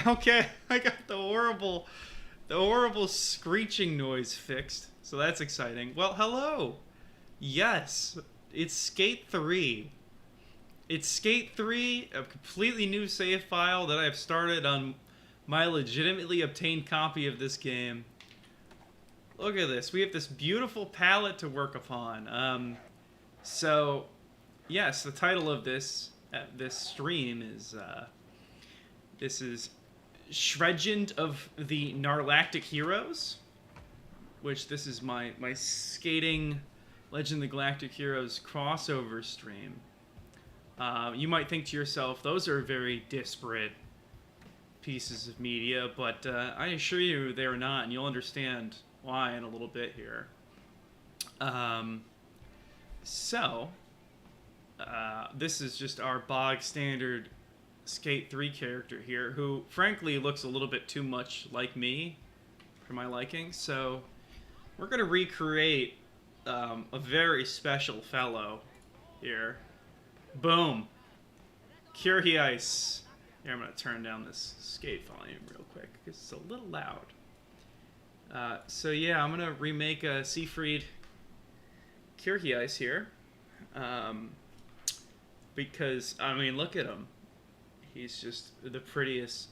Okay, I got the horrible screeching noise fixed. So that's exciting. Well, hello. Yes, it's Skate 3. It's Skate 3, a completely new save file that I have started on my legitimately obtained copy of this game. Look at this. We have this beautiful palette to work upon. So, yes, the title of this stream is this is SHREDgend of the GNARlactic Heroes, which this is my skating Legend of the Galactic Heroes crossover stream. You might think to yourself, those are very disparate pieces of media, but I assure you they are not, and you'll understand why in a little bit here. This is just our bog standard Skate 3 character here, who frankly looks a little bit too much like me for my liking, so we're going to recreate a very special fellow here. Boom. Curie Ice. Here, I'm going to turn down this skate volume real quick because it's a little loud. So yeah, I'm going to remake a Seafried Curie Ice here. Because, I mean, look at him. He's just the prettiest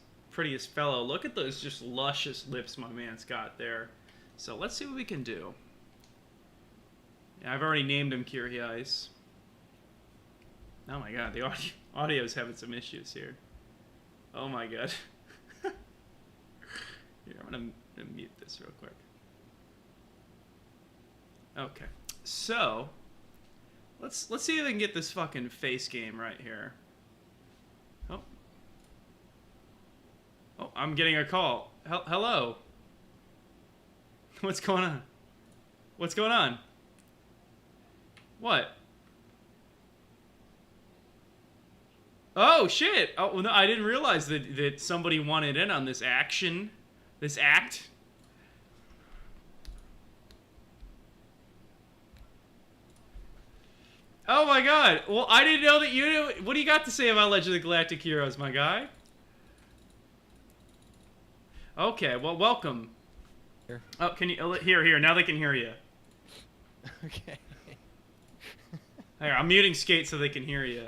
fellow. Look at those just luscious lips my man's got there. So let's see what we can do. Yeah, I've already named him Curie Ice. Oh my god, the audio's having some issues here. Oh my god. Here, I'm gonna mute this real quick. Okay, so let's see if I can get this fucking face game right here. Oh, I'm getting a call. Hello. What's going on? What's going on? What? Oh shit! Oh no, I didn't realize that somebody wanted in on this action, this act. Oh my god! Well, I didn't know that you knew. What do you got to say about Legend of the Galactic Heroes, my guy? Okay, well, welcome. Here. Oh, can you here? Now they can hear you. Okay. Here, I'm muting Skate so they can hear you.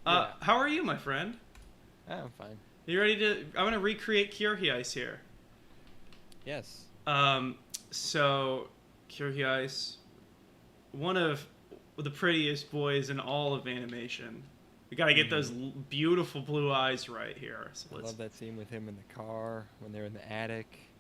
Yeah. How are you, my friend? I'm fine. You ready to? I'm gonna recreate Curie Ice here. Yes. So Curie Ice, one of the prettiest boys in all of animation. We gotta get those beautiful blue eyes right here. So I love that scene with him in the car when they're in the attic.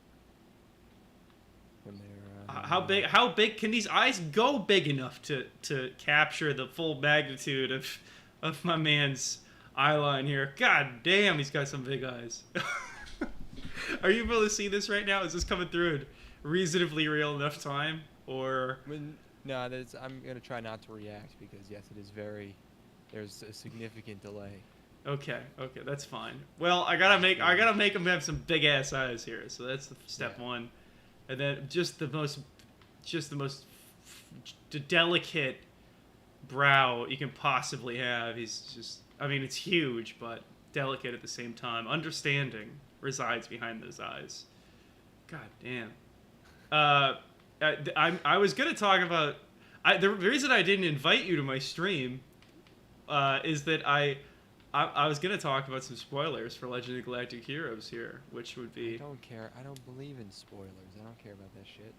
When they're how big can these eyes go? Big enough to capture the full magnitude of my man's eye line here. God damn, he's got some big eyes. Are you able to see this right now? Is this coming through in reasonably real enough time, or? No, I'm gonna try not to react because yes, it is very. There's a significant delay. Okay, that's fine. Well, I gotta make him have some big ass eyes here. So that's step one, and then just the most delicate brow you can possibly have. He's just, I mean, it's huge, but delicate at the same time. Understanding resides behind those eyes. God damn. I was gonna talk about the reason I didn't invite you to my stream is that I was gonna talk about some spoilers for Legend of the Galactic Heroes here, which would be. I don't care. I don't believe in spoilers. I don't care about that shit.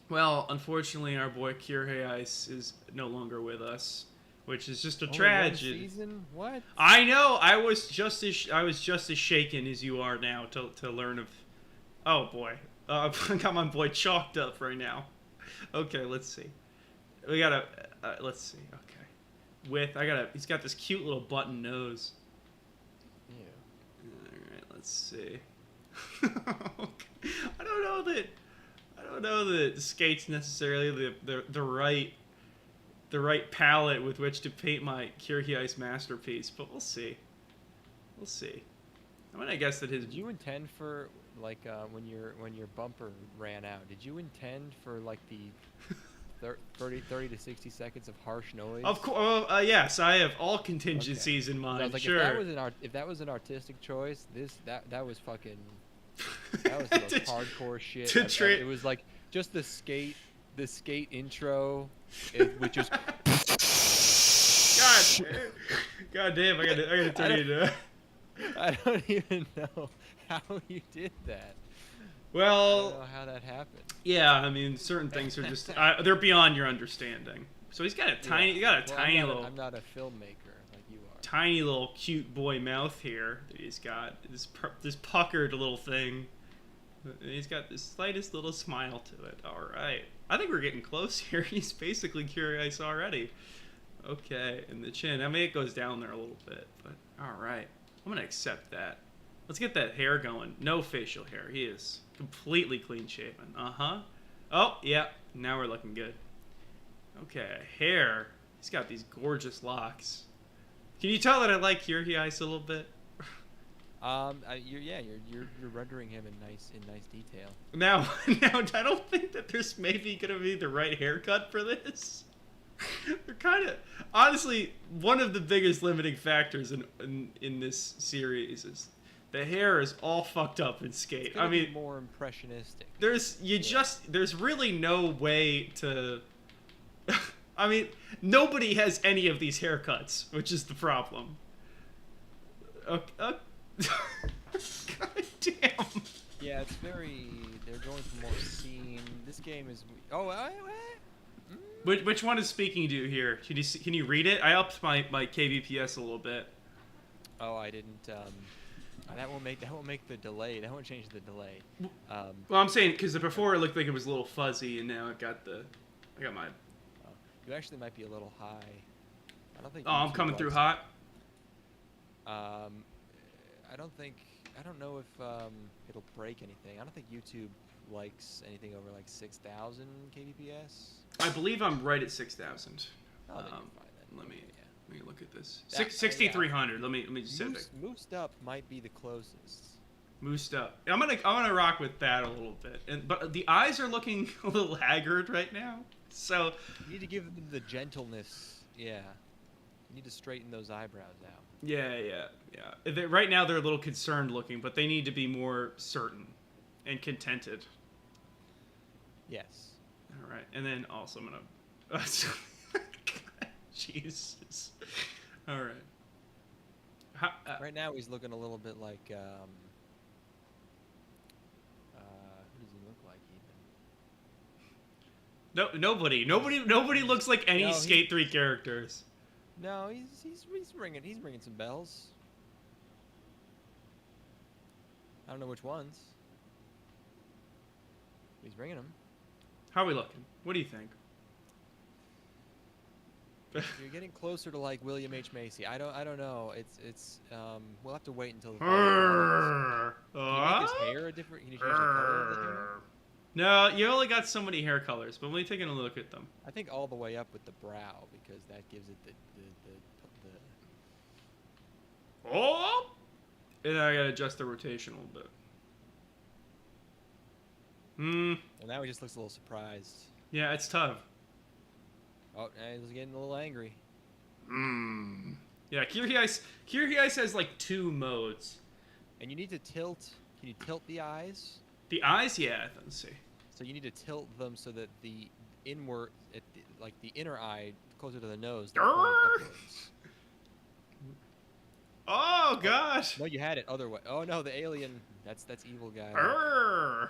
Well, unfortunately, our boy Curie Ice is no longer with us, which is just a Only tragedy. one season? What? I know. I was just as shaken as you are now to learn of. Oh boy, I got my boy chalked up right now. Okay, let's see. We gotta. Let's see. Okay. He's got this cute little button nose. Yeah. Alright, let's see. I don't know that Skate's necessarily the right palette with which to paint my Curie Ice masterpiece, but we'll see. We'll see. I'm gonna guess that his. Did you intend for when your bumper ran out? Did you intend for like the 30 to 60 seconds of harsh noise. Of course, yes, I have all Okay. contingencies in 'Cause I mind. was like, Sure. if that was an artistic choice, that was fucking. That was the most hardcore shit. It was like just the skate intro, which is. God damn! I gotta turn it into. I don't even know how you did that. I Well, don't know how that happened. yeah, I mean, certain things are just they're beyond your understanding. So he's got a tiny, little, I'm not a filmmaker like you are. tiny little cute boy mouth here that he's got. This puckered little thing. He's got the slightest little smile to it. All right, I think we're getting close here. He's basically curious already. Okay, and the chin. I mean, it goes down there a little bit, but all right. I'm gonna accept that. Let's get that hair going. No facial hair. He is completely clean shaven. Uh-huh. Oh, yeah. Now we're looking good. Okay, hair. He's got these gorgeous locks. Can you tell that I like Kiryu Ice a little bit? You're rendering him in nice detail. Now, I don't think that there's maybe gonna be the right haircut for this. They're kind of honestly one of the biggest limiting factors in this series is the hair is all fucked up in Skate. I mean, more impressionistic. There's really no way to. I mean, nobody has any of these haircuts, which is the problem. God damn. Yeah, it's very. They're going for more scene. This game is. Oh, Which one is speaking to you here? Can you read it? I upped my kbps a little bit. Oh, I didn't. That won't make the delay. That won't change the delay. Well, I'm saying because before it looked like it was a little fuzzy, and now I got my. You actually might be a little high. I don't think. Oh, I'm coming through hot. I don't know if it'll break anything. I don't think YouTube likes anything over like 6,000 kbps. I believe I'm right at 6,000. Oh, then you're fine then. Let me look at this. Yeah, 6,300. Let me just set it. Moosed up might be the closest. Moosed up. I'm gonna rock with that a little bit. But the eyes are looking a little haggard right now. So you need to give them the gentleness. Yeah. You need to straighten those eyebrows out. Yeah. Right now they're a little concerned looking, but they need to be more certain and contented. Yes. All right, and then also I'm gonna. Jesus. All right. Right now he's looking a little bit like. Who does he look like even? Nobody looks like any Skate 3 characters. No, he's ringing some bells. I don't know which ones. He's ringing them. How are we looking? What do you think? You're getting closer to like William H. Macy. I don't know. It's we'll have to wait until the Can you make his hair a different? Can you change the color of the hair? No, you only got so many hair colors, but let me take a look at them. I think all the way up with the brow because that gives it the Oh! And I gotta adjust the rotation a little bit. Well, now he just looks a little surprised. Yeah, it's tough. Oh, now he's getting a little angry. Yeah, Kiryu Ice has like 2 modes. And you need to tilt. Can you tilt the eyes? The eyes, yeah. Let's see. So you need to tilt them so that the inward, like the inner eye, closer to the nose. Oh gosh! No, you had it other way. Oh no, the alien. That's evil guy.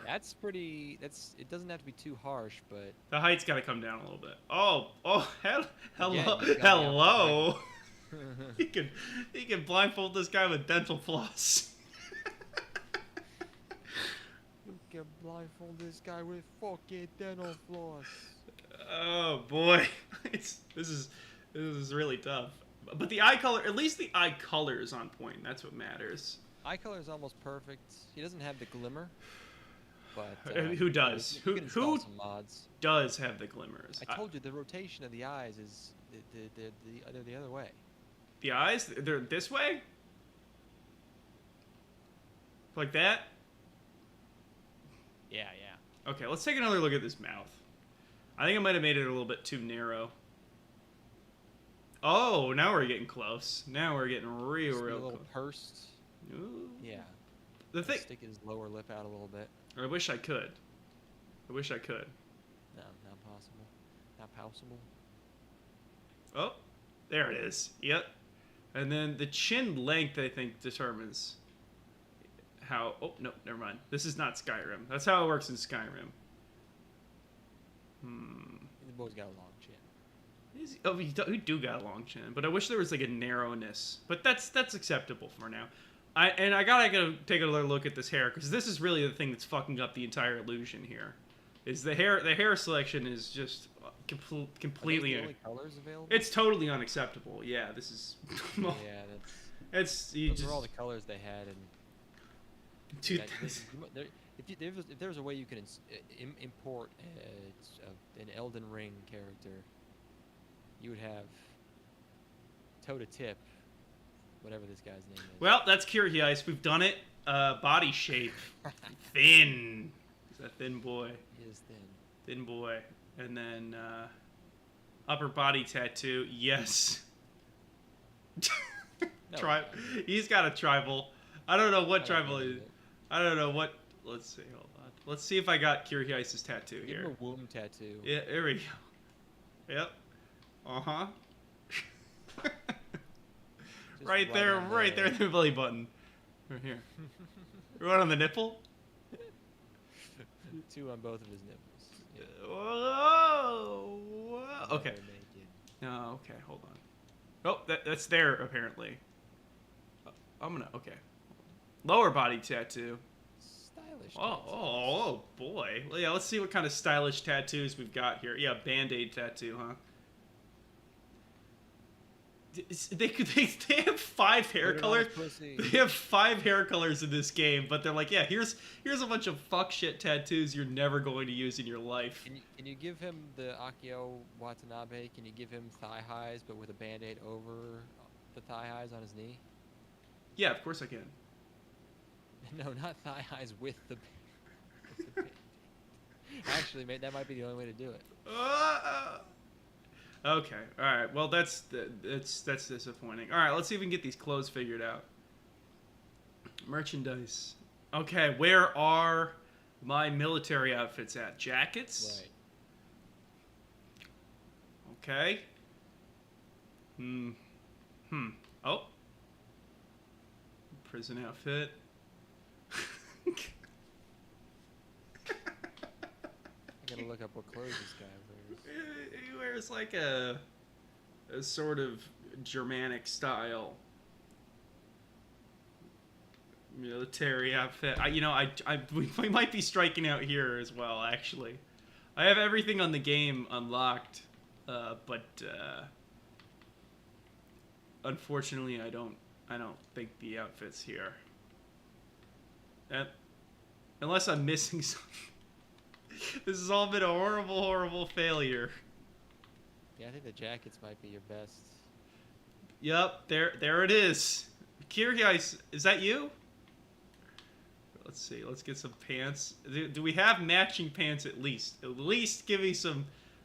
That's pretty. It doesn't have to be too harsh, but the height's got to come down a little bit. Oh, hello. He can blindfold this guy with dental floss. You can blindfold this guy with fucking dental floss. Oh boy, this is really tough. But the eye color, at least the eye color is on point. That's what matters. Eye color is almost perfect. He doesn't have the glimmer, but who does? Who some mods. Does have the glimmers? I told you the rotation of the eyes is they're the other way. The eyes, they're this way, like that. Yeah. Okay, let's take another look at this mouth. I think I might have made it a little bit too narrow. Oh, now we're getting close. Now we're getting real a little close. pursed. Ooh. Yeah. The thing. Stick his lower lip out a little bit. I wish I could. I wish I could. No, not possible. Not possible. Oh, there it is. Yep. And then the chin length, I think, determines how... Oh, no, never mind. This is not Skyrim. That's how it works in Skyrim. The boy's got a long chin. Oh, we do got a long chin, but I wish there was like a narrowness. But that's acceptable for now. I gotta take another look at this hair, because this is really the thing that's fucking up the entire illusion here. Is the hair selection is just completely... Are those the only colors available? It's totally unacceptable. Yeah, this is... Yeah, that's... Those are all the colors they had, and... Dude, if there was a way you could import an Elden Ring character, you would have toe to tip, whatever this guy's name is. Well, that's Kirby Ice. We've done it. Body shape. Thin. He's a thin boy. He is thin. Thin boy. And then upper body tattoo. Yes. No, He's got a tribal. I don't know what tribal is. I don't know what. Let's see. Hold on. Let's see if I got Kirby Ice's tattoo here. Give him a womb tattoo. Yeah, there we go. Yep. Uh-huh. right there in the belly button. Right here. Right on the nipple? 2 on both of his nipples. Yeah. Whoa! Whoa. Okay. No, okay, hold on. Oh, that's there, apparently. I'm gonna... Okay. Lower body tattoo. Stylish Oh, boy. Well, yeah, let's see what kind of stylish tattoos we've got here. Yeah, Band-Aid tattoo, huh? They have 5 hair colors. They have 5 hair colors in this game, but they're like, yeah, here's a bunch of fuck shit tattoos you're never going to use in your life. Can you give him the Akio Watanabe? Can you give him thigh highs, but with a band-aid over the thigh highs on his knee? Yeah, of course I can. No, not thigh highs with the band-aid. Actually, mate, that might be the only way to do it. Okay, all right. Well, that's disappointing. All right, let's see if we can get these clothes figured out. Merchandise. Okay, where are my military outfits at? Jackets? Right. Okay. Oh. Prison outfit. I gotta look up what clothes this guy wears. He wears like a sort of Germanic style military outfit. We might be striking out here as well. Actually, I have everything on the game unlocked, but unfortunately, I don't think the outfit's here. Unless I'm missing something. This has all been a horrible, horrible failure. Yeah, I think the jackets might be your best. Yep, there it is. Kirby Ice, is that you? Let's see. Let's get some pants. Do we have matching pants at least? At least give me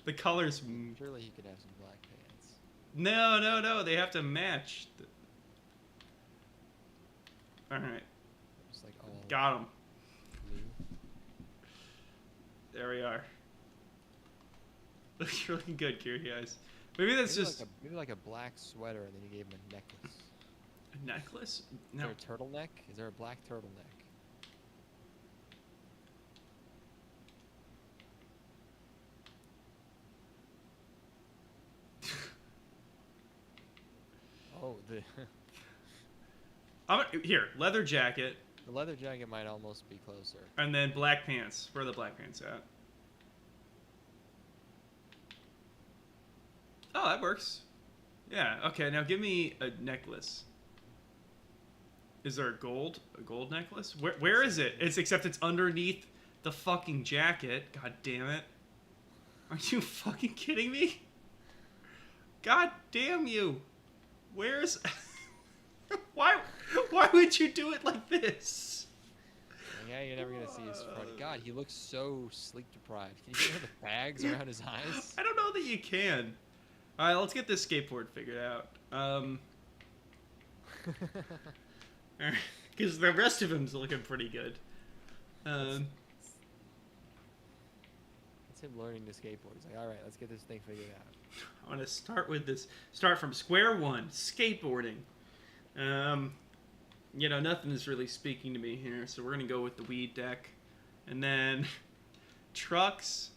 the colors. Surely he could have some black pants. No. They have to match. All right. Just like all got them. blue. There we are. Looks really good, Kirby Ice. Maybe that's just... Maybe like a black sweater, and then you gave him a necklace. A necklace? No. Is there a turtleneck? Is there a black turtleneck? Oh, Here, leather jacket. the leather jacket might almost be closer. And then black pants. Where are the black pants at? Oh, that works. Yeah, okay, now give me a necklace. Is there a gold necklace? Where is it? Except it's underneath the fucking jacket. God damn it. Are you fucking kidding me? God damn you. Where's... Why would you do it like this? I Yeah, you're never gonna see his front. God, he looks so sleep deprived. Can you see the bags around his eyes? I don't know that you can. All right, let's get this skateboard figured out. Because the rest of him's looking pretty good. It's him learning to skateboard. He's like, all right, let's get this thing figured out. I want to start with this. Start from square one. Skateboarding. You know, nothing is really speaking to me here, so we're gonna go with the weed deck, and then trucks.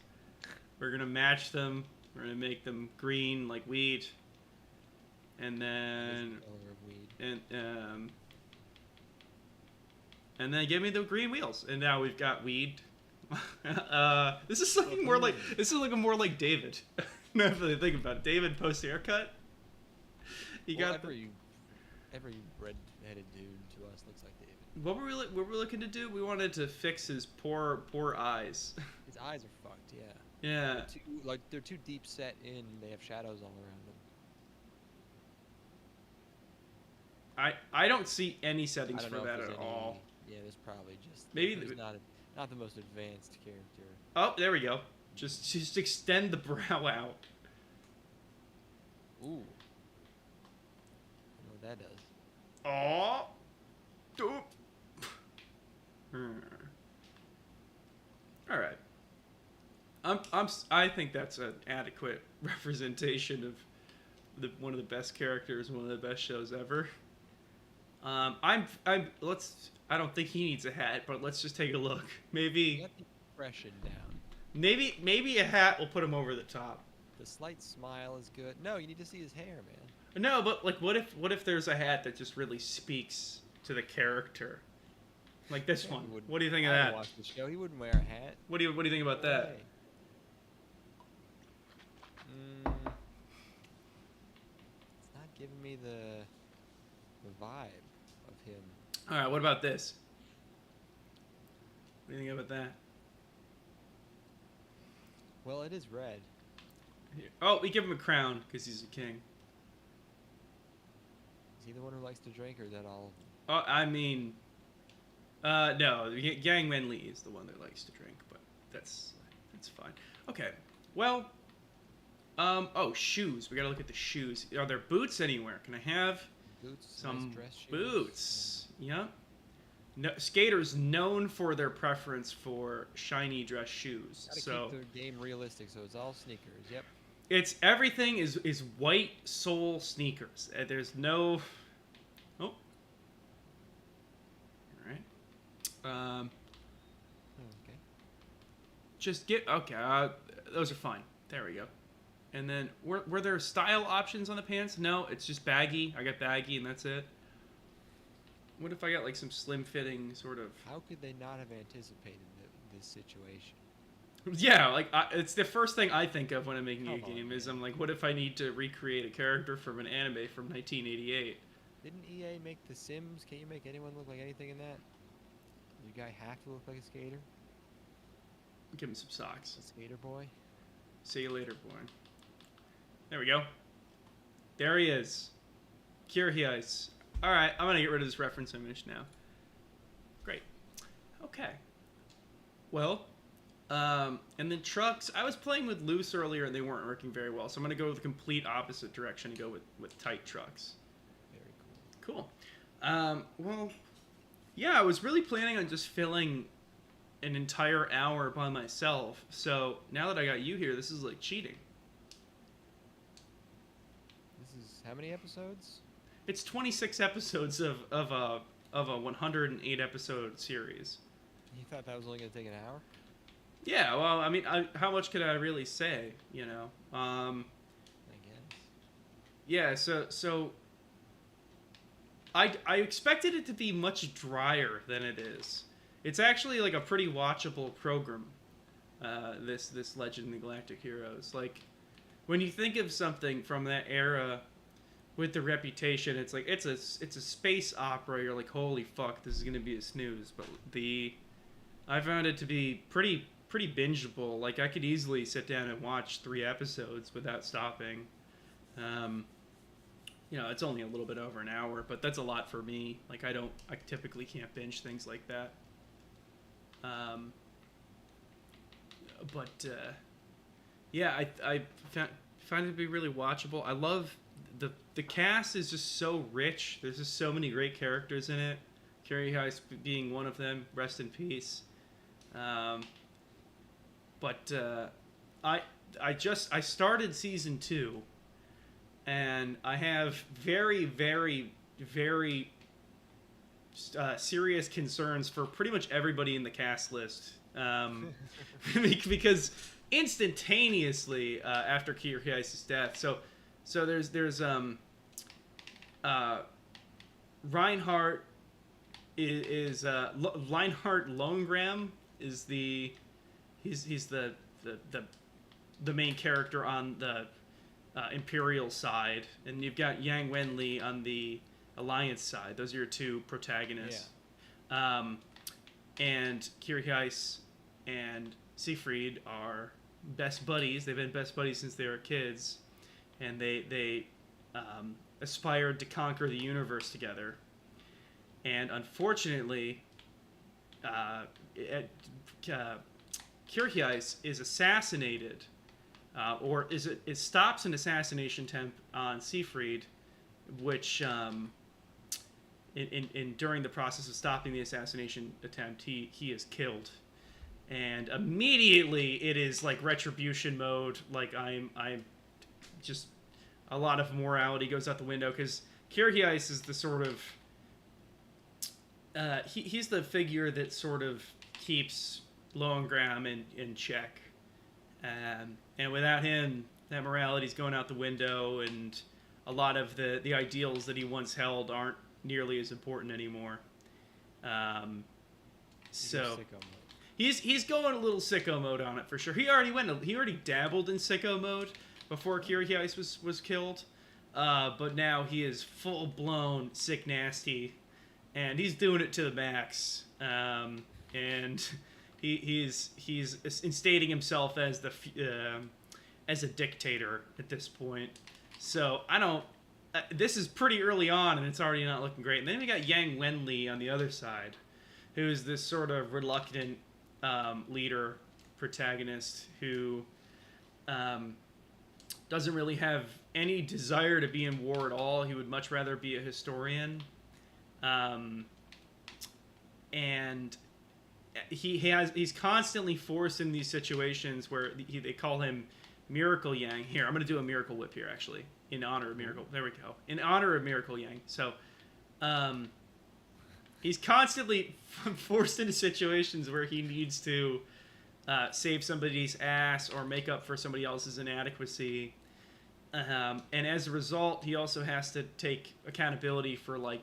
We're gonna match them. We're gonna make them green like weed, and then Color of weed. and then give me the green wheels. And now we've got weed. This is looking more like David. Now that I think about it, David post haircut. You Well, got every red-headed dude to us looks like David. what were we looking to do? We wanted to fix his poor eyes. His eyes are fucked. Yeah. Yeah. They're too deep set in. They have shadows all around them. I don't see any I settings don't for know if that there's at any- all. Yeah, there's probably just Maybe he's not the most advanced character. Oh, there we go. Just extend the brow out. Ooh. I know what that does. Oh. All right. I think that's an adequate representation of one of the best characters, one of the best shows ever. I don't think he needs a hat, but let's just take a look. Maybe Get the expression down. maybe a hat will put him over the top. The slight smile is good. No, you need to see his hair, man. No, but like, what if there's a hat that just really speaks to the character, like this Yeah, one? he wouldn't- What do you think of I that? watched the show. He wouldn't wear a hat. What do you think about No that? way. It's not giving me the vibe of him. All right, what about this? What do you think about that? Well, it is red. Oh, we give him a crown because he's a king. Is he the one who likes to drink, or is that all? Oh, I mean, no, Yang Wen Li is the one that likes to drink, but that's fine. Okay, well, oh, shoes. We gotta look at the shoes. Are there boots anywhere? Can I have Boots, some nice dress shoes. boots? Yep. No, skaters known for their preference for shiny dress shoes. Gotta So keep the game realistic, so it's all sneakers. Yep. it's everything is white sole sneakers. There's no. Oh. All right. Okay. Just get okay. Those are fine. There we go. And then were there style options on the pants? No, it's just baggy. I got baggy and that's it. What if I got like some slim fitting sort of? How could they not have anticipated this situation? Yeah, like it's the first thing I think of when I'm making a Come on, game. Is man. I'm like, what if I need to recreate a character from an anime from 1988? Didn't EA make The Sims? Can't you make anyone look like anything in that? You guy have to look like a skater? Give him some socks. A skater boy? See you later, boy. There we go. There he is. Curious. All right, I'm gonna get rid of this reference image now. Great. Okay. Well, and then trucks. I was playing with loose earlier, and they weren't working very well. So I'm gonna go the complete opposite direction and go with tight trucks. Very cool. Cool. Well, yeah, I was really planning on just filling an entire hour by myself. So now that I got you here, this is like cheating. This is how many episodes? It's 26 episodes of a 108 episode series. You thought that was only going to take an hour? Yeah, well, I mean, how much could I really say, you know? I guess. Yeah, so I expected it to be much drier than it is. It's actually like a pretty watchable program. This Legend of the Galactic Heroes. Like, when you think of something from that era with the reputation, it's like it's a space opera. You're like, holy fuck, this is gonna be a snooze. But I found it to be pretty bingeable. Like, I could easily sit down and watch 3 episodes without stopping. You know, it's only a little bit over an hour, but that's a lot for me. Like, I typically can't binge things like that. Um, but yeah, I find it to be really watchable. I love the cast is just so rich. There's just so many great characters in it. Carrie Heiss being one of them. Rest in peace. Um, but I started season 2, and I have very very very serious concerns for pretty much everybody in the cast list, because instantaneously after Kier Heiss' death, so there's Reinhardt Reinhardt Lohengrin is he's the main character on the Imperial side, and you've got Yang Wenli on the Alliance side. Those are your two protagonists. Yeah. And Kier Heiss and Siegfried are best buddies. They've been best buddies since they were kids, and they aspired to conquer the universe together. And unfortunately, Kier Heiss is assassinated, or it stops an assassination attempt on Siegfried, which during the process of stopping the assassination attempt, he is killed, and immediately it is like retribution mode. Like I'm just, a lot of morality goes out the window, because Kier Heiss is the sort of he's the figure that sort of keeps Lohengrin in check, and without him, that morality's going out the window, and a lot of the ideals that he once held aren't nearly as important anymore. So he's going a little sicko mode on it for sure. He already dabbled in sicko mode before Kier Heiss was killed, but now he is full blown sick nasty, and he's doing it to the max. And he's instating himself as as a dictator at this point. So I don't. This is pretty early on, and it's already not looking great. And then we got Yang Wenli on the other side, who's this sort of reluctant leader protagonist who doesn't really have any desire to be in war at all. He would much rather be a historian, and he's constantly forced in these situations where they call him Miracle Yang. Here, I'm going to do a Miracle Whip here, actually, in honor of Miracle. There we go. In honor of Miracle Yang. So, he's constantly forced into situations where he needs to save somebody's ass or make up for somebody else's inadequacy. And as a result, he also has to take accountability for, like,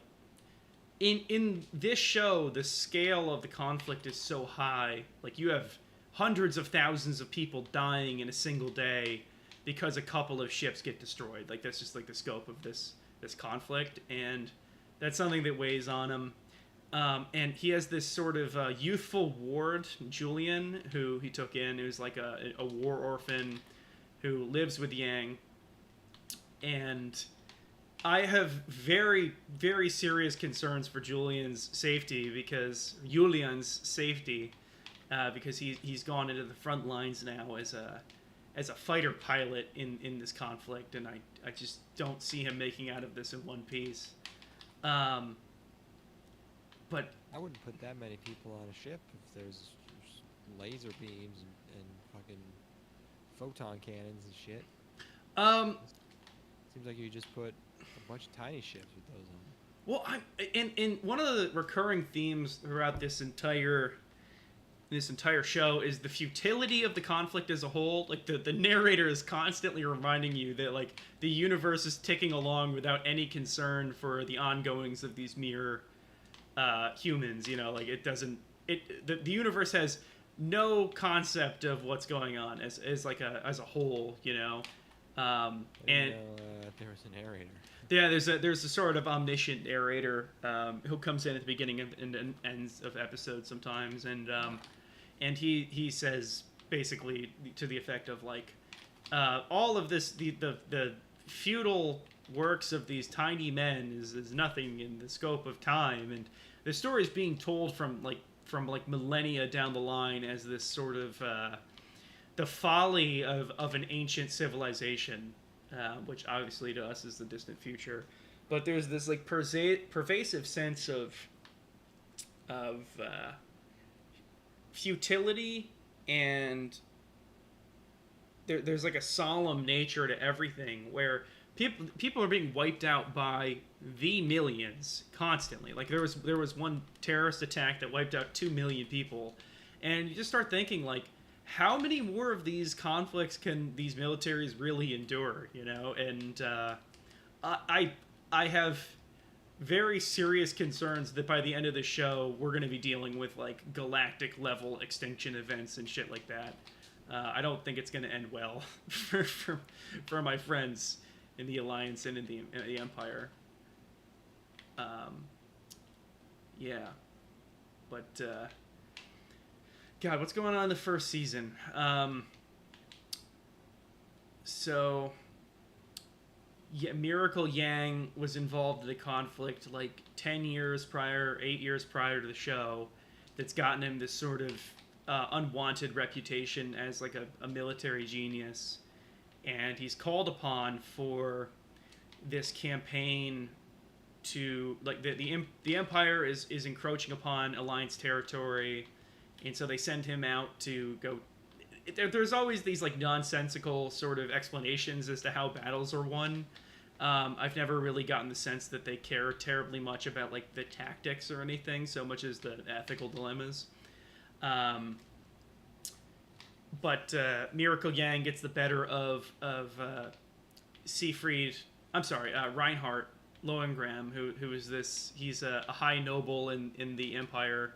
in this show, the scale of the conflict is so high. Like, you have hundreds of thousands of people dying in a single day because a couple of ships get destroyed. Like, that's just like the scope of this conflict, and that's something that weighs on him. And he has this sort of youthful ward, Julian, who he took in, who's like a war orphan who lives with Yang. And I have very, very serious concerns for Julian's safety, because he's gone into the front lines now as a fighter pilot in this conflict, and I just don't see him making out of this in one piece. But I wouldn't put that many people on a ship if there's laser beams and fucking photon cannons and shit. Seems like you just put a bunch of tiny ships with those on. Well, in one of the recurring themes throughout this entire show is the futility of the conflict as a whole. Like, the narrator is constantly reminding you that, like, the universe is ticking along without any concern for the ongoings of these mere humans. You know, like, the universe has no concept of what's going on as a whole. You know, and there was a narrator. Yeah, there's a sort of omniscient narrator who comes in at the beginning and ends of episodes sometimes, and he says basically to the effect of, like, all of this, the feudal works of these tiny men is nothing in the scope of time, and the story is being told from from like millennia down the line as this sort of the folly of an ancient civilization, which obviously to us is the distant future. But there's this like pervasive sense of futility, and there's like a solemn nature to everything where people are being wiped out by the millions constantly. Like there was one terrorist attack that wiped out 2 million people, and you just start thinking like, how many more of these conflicts can these militaries really endure? You know, and I have very serious concerns that by the end of the show we're going to be dealing with like galactic level extinction events and shit like that. I don't think it's going to end well for my friends in the Alliance and in the Empire. Yeah, but God, what's going on in the first season? So yeah, Miracle Yang was involved in a conflict like 10 years prior, 8 years prior to the show, that's gotten him this sort of unwanted reputation as like a military genius. And he's called upon for this campaign to like the Empire is encroaching upon Alliance territory, and so they send him out to go. There's always these like nonsensical sort of explanations as to how battles are won. I've never really gotten the sense that they care terribly much about like the tactics or anything, so much as the ethical dilemmas. But Miracle Yang gets the better of Reinhardt Lohengram, who is this? He's a high noble in the Empire,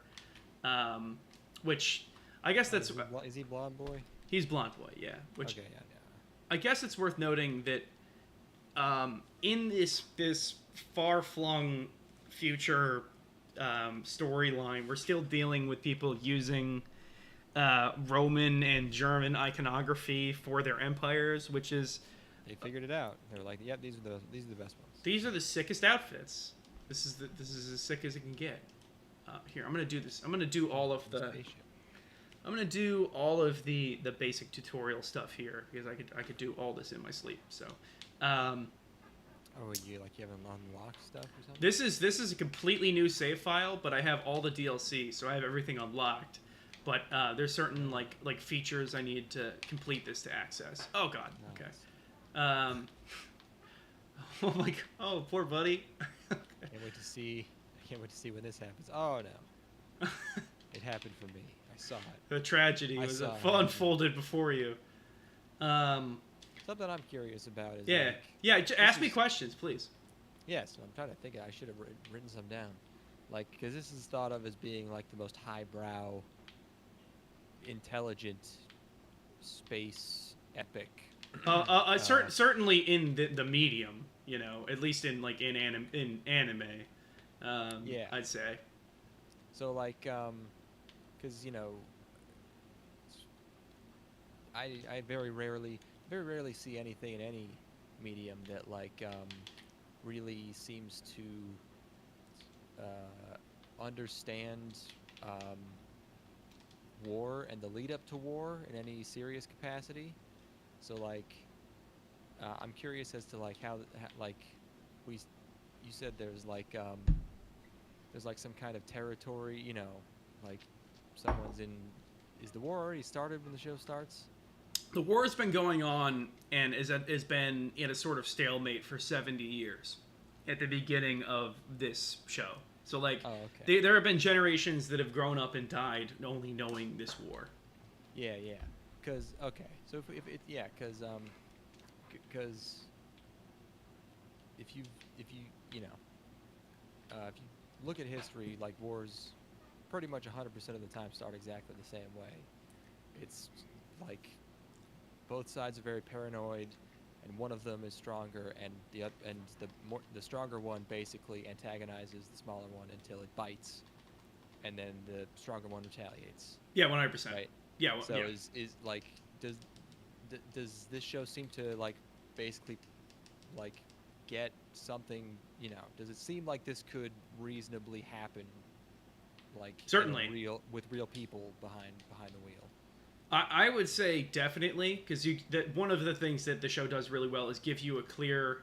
which I guess that's. Is he blonde boy? He's blonde boy, yeah. Which okay, yeah. I guess it's worth noting that in this far-flung future storyline, we're still dealing with people using Roman and German iconography for their empires, which is They figured it out. They were like, "Yep, these are the best ones." these are the sickest outfits. This is as sick as it can get. Here, I'm gonna do this. I'm gonna do all of the. I'm gonna do all of the basic tutorial stuff here because I could do all this in my sleep. So. Oh, you haven't unlocked stuff or something? This is a completely new save file, but I have all the DLC, so I have everything unlocked. But there's certain like features I need to complete this to access. Oh God. Nice. Okay. Oh my God. Oh, poor buddy. I can't wait to see when this happens. Oh no. It happened for me. I saw it. The tragedy was unfolded before you. Something I'm curious about is ask me questions, please. Yes, I'm trying to think. I should have written some down, like because this is thought of as being like the most highbrow, intelligent space epic. Certainly in the medium, you know, at least in like in anime. Yeah, I'd say. So like, because you know, I very rarely see anything in any medium that like really seems to understand war and the lead up to war in any serious capacity. So like, I'm curious as to like how like you said there's like some kind of territory, you know, like someone's in. Is the war already started when the show starts? The war has been going on and has been in a sort of stalemate for 70 years at the beginning of this show. So, like, there have been generations that have grown up and died only knowing this war. Yeah. Because, so if you look at history, like, wars pretty much 100% of the time start exactly the same way. It's like both sides are very paranoid, and one of them is stronger, and the stronger one basically antagonizes the smaller one until it bites, and then the stronger one retaliates. Yeah, 100%. Right. Yeah. Well, so yeah. is like does this show seem to like basically like get something, you know? Does it seem like this could reasonably happen? like Certainly. real with real people behind the wheel. I would say definitely, because one of the things that the show does really well is give you a clear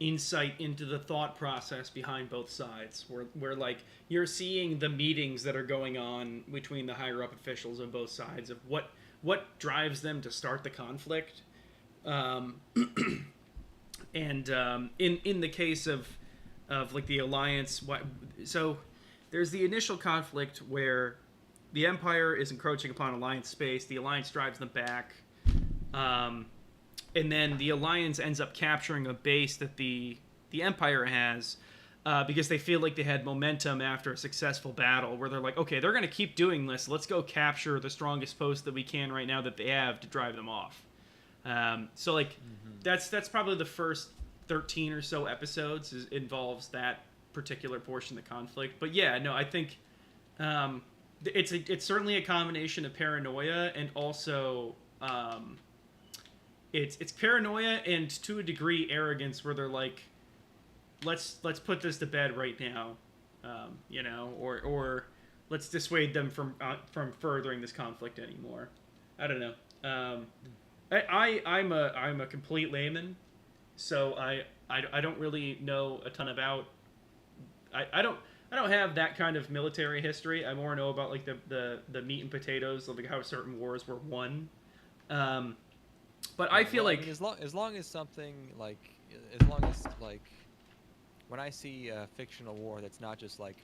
insight into the thought process behind both sides, where like you're seeing the meetings that are going on between the higher up officials of both sides of what drives them to start the conflict. um, and in the case of like the alliance, so there's the initial conflict where the Empire is encroaching upon Alliance space. The Alliance drives them back. Um, and then the Alliance ends up capturing a base that the Empire has, because they feel like they had momentum after a successful battle, where they're like, okay, they're going to keep doing this. Let's go capture the strongest post that we can right now that they have to drive them off. So like that's probably the first 13 or so episodes involves that particular portion of the conflict. But yeah, no, I think it's certainly a combination of paranoia and also it's paranoia and to a degree arrogance, where they're like, let's put this to bed right now, or let's dissuade them from furthering this conflict anymore. I don't know. I'm a complete layman, so I don't really know a ton about. I don't have that kind of military history. I more know about like the meat and potatoes of like how certain wars were won. But I feel like, I mean, as long as something like, as long as like, when I see a fictional war that's not just like,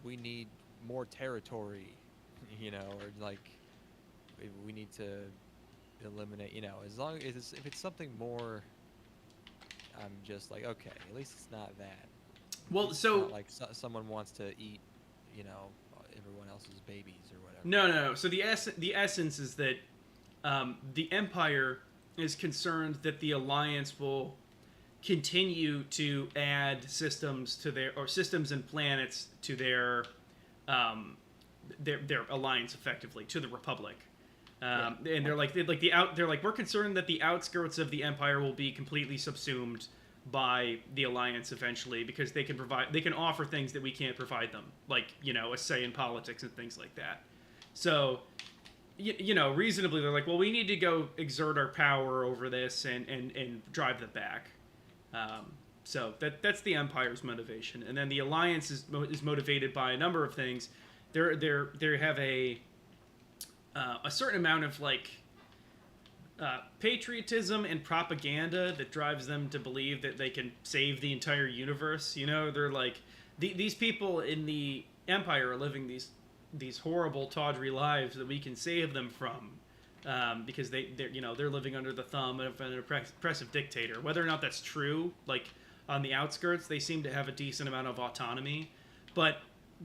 we need more territory, or like, we need to eliminate, as long as if it's something more, I'm just like, okay, at least it's not that. well, It's so not like someone wants to eat, everyone else's babies or whatever. no. So the essence is that the Empire is concerned that the Alliance will continue to add systems and planets to their alliance, effectively to the Republic. And they're like we're concerned that the outskirts of the Empire will be completely subsumed by the Alliance eventually, because they can offer things that we can't provide them, like a say in politics and things like that. So reasonably they're like, well, we need to go exert our power over this and drive them back. So that's the Empire's motivation, and then the Alliance is motivated by a number of things. They have a certain amount of like patriotism and propaganda that drives them to believe that they can save the entire universe. They're like, these people in the Empire are living these horrible, tawdry lives that we can save them from, because they're living under the thumb of an oppressive dictator. Whether or not that's true, like on the outskirts, they seem to have a decent amount of autonomy, but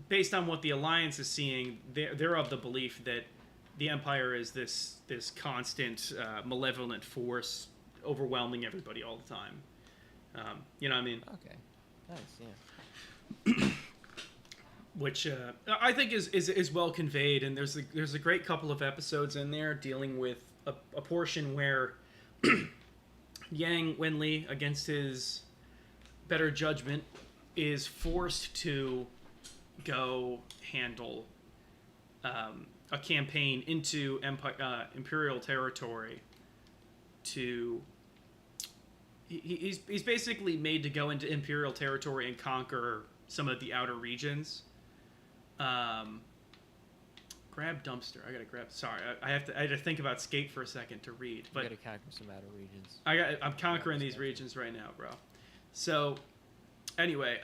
based on what the Alliance is seeing, they're of the belief that the Empire is this constant malevolent force overwhelming everybody all the time. You know what I mean? Okay, nice, yeah. Which I think is well conveyed, and there's a great couple of episodes in there dealing with a portion where Yang Wenli, against his better judgment, is forced to go handle a campaign into Imperial territory. He's basically made to go into Imperial territory and conquer some of the outer regions. Grab dumpster. I gotta grab. Sorry, I had to think about skate for a second to read. But you gotta conquer some outer regions. I'm conquering these regions right now, bro. So, anyway,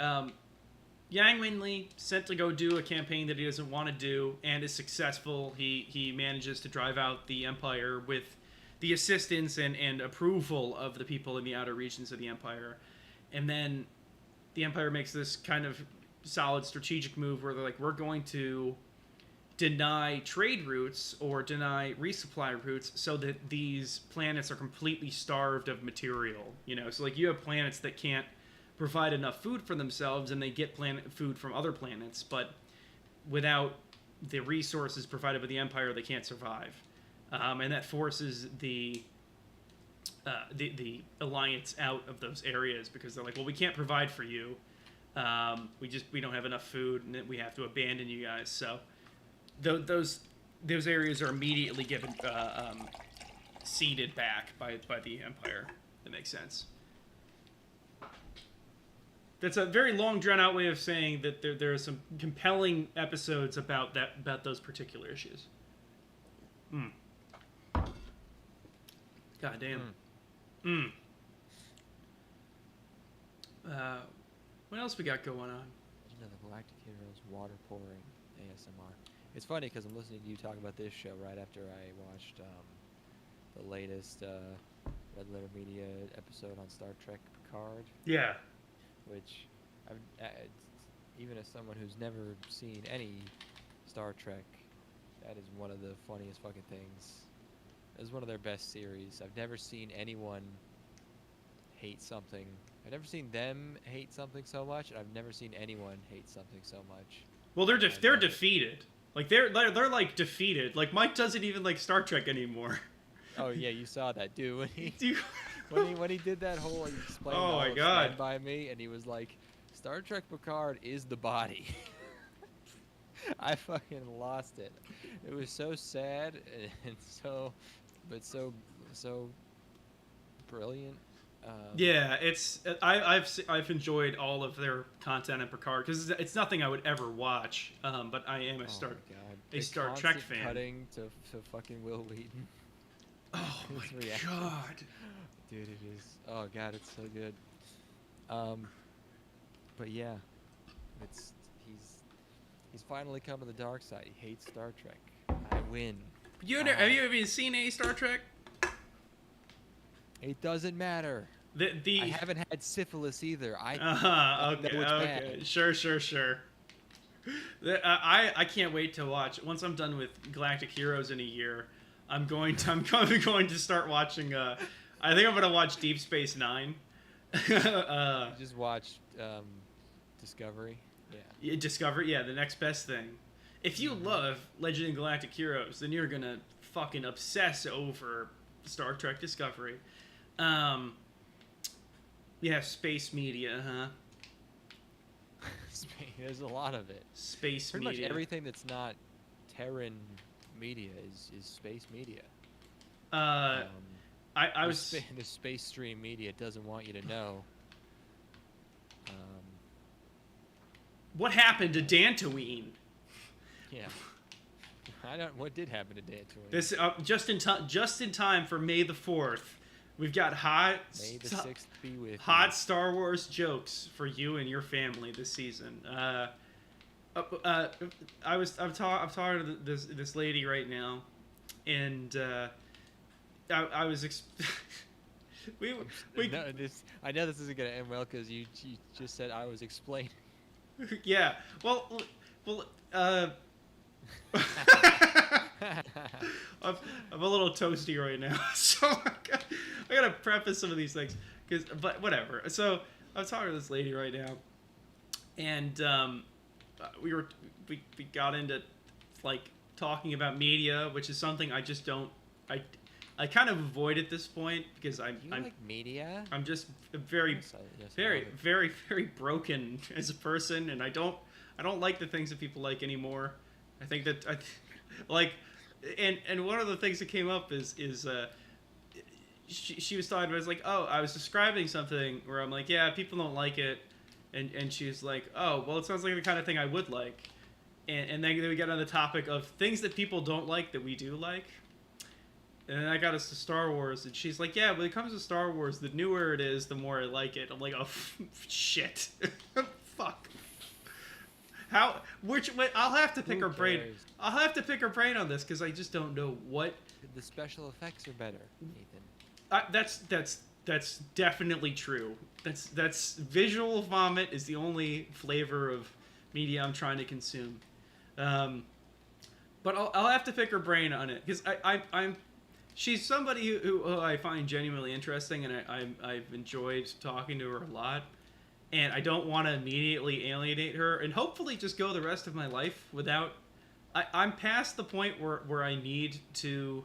Yang Wenli sent to go do a campaign that he doesn't want to do, and is successful. He manages to drive out the Empire with the assistance and approval of the people in the outer regions of the Empire. And then the Empire makes this kind of solid strategic move where they're like, we're going to deny trade routes or deny resupply routes so that these planets are completely starved of material. So like you have planets that can't provide enough food for themselves, and they get food from other planets, but without the resources provided by the Empire, they can't survive. And that forces the Alliance out of those areas, because they're like, well, we can't provide for you. We don't have enough food, and we have to abandon you guys. So those areas are immediately given ceded back by the Empire. That makes sense. That's a very long, drawn-out way of saying that there are some compelling episodes about those particular issues. God damn. What else we got going on? The Galactic Heroes water pouring ASMR. It's funny because I'm listening to you talk about this show right after I watched the latest Red Letter Media episode on Star Trek Picard. Yeah. Which, even as someone who's never seen any Star Trek, that is one of the funniest fucking things. It was one of their best series. I've never seen anyone hate something. I've never seen them hate something so much, and I've never seen anyone hate something so much. Well, they're defeated. Like they're like defeated. Like Mike doesn't even like Star Trek anymore. Oh yeah, you saw that, dude. When he did that whole explain. Oh my god. Stand by me, and he was like, Star Trek Picard is the body. I fucking lost it. It was so sad and so brilliant. Yeah, I've enjoyed all of their content in Picard because it's nothing I would ever watch. But I am a Star Trek fan. Cutting to fucking Will Wheaton. Oh my god, dude, it is. Oh god, it's so good. But yeah, he's finally come to the dark side. He hates Star Trek. I win. Have you ever seen any Star Trek? It doesn't matter. I haven't had syphilis either. Okay. Bad. Sure. I can't wait to watch. Once I'm done with Galactic Heroes in a year, I'm going to start watching. I think I'm going to watch Deep Space Nine. You just watched Discovery. Yeah. Discovery. Yeah, the next best thing. If you love Legend of Galactic Heroes, then you're gonna fucking obsess over Star Trek Discovery. Yeah, space media, huh? There's a lot of it. Space Pretty media. Much everything that's not Terran media is space media. I was the space stream media doesn't want you to know. What happened to Dantooine? Yeah. What did happen to Dantooine? This just in time for May the 4th. We've got hot May the 6th be with hot Star Wars jokes for you and your family this season. I'm talking to this lady right now, and I was I know this isn't gonna end well because you just said I was explaining. Yeah. Well. I'm a little toasty right now, so I gotta preface some of these things, but whatever. So I'm talking to this lady right now, and we got into like talking about media, which is something I just don't. I kind of avoid at this point because I'm like media. I'm just very broken as a person, and I don't like the things that people like anymore. I think that and one of the things that came up is she was talking about, it's like, oh, I was describing something where I'm like, yeah, people don't like it, and she's like, oh, well, it sounds like the kind of thing I would like, and then we get on the topic of things that people don't like that we do like. And then I got us to Star Wars, and she's like, yeah, when it comes to Star Wars, the newer it is, the more I like it. I'm like, oh, shit. Fuck. I'll have to pick her brain. I'll have to pick her brain on this, because I just don't know what. The special effects are better, Nathan. That's definitely true. That's visual vomit is the only flavor of media I'm trying to consume. But I'll have to pick her brain on it, because she's somebody who I find genuinely interesting, and I've enjoyed talking to her a lot. And I don't want to immediately alienate her, and hopefully just go the rest of my life without. I'm past the point where I need to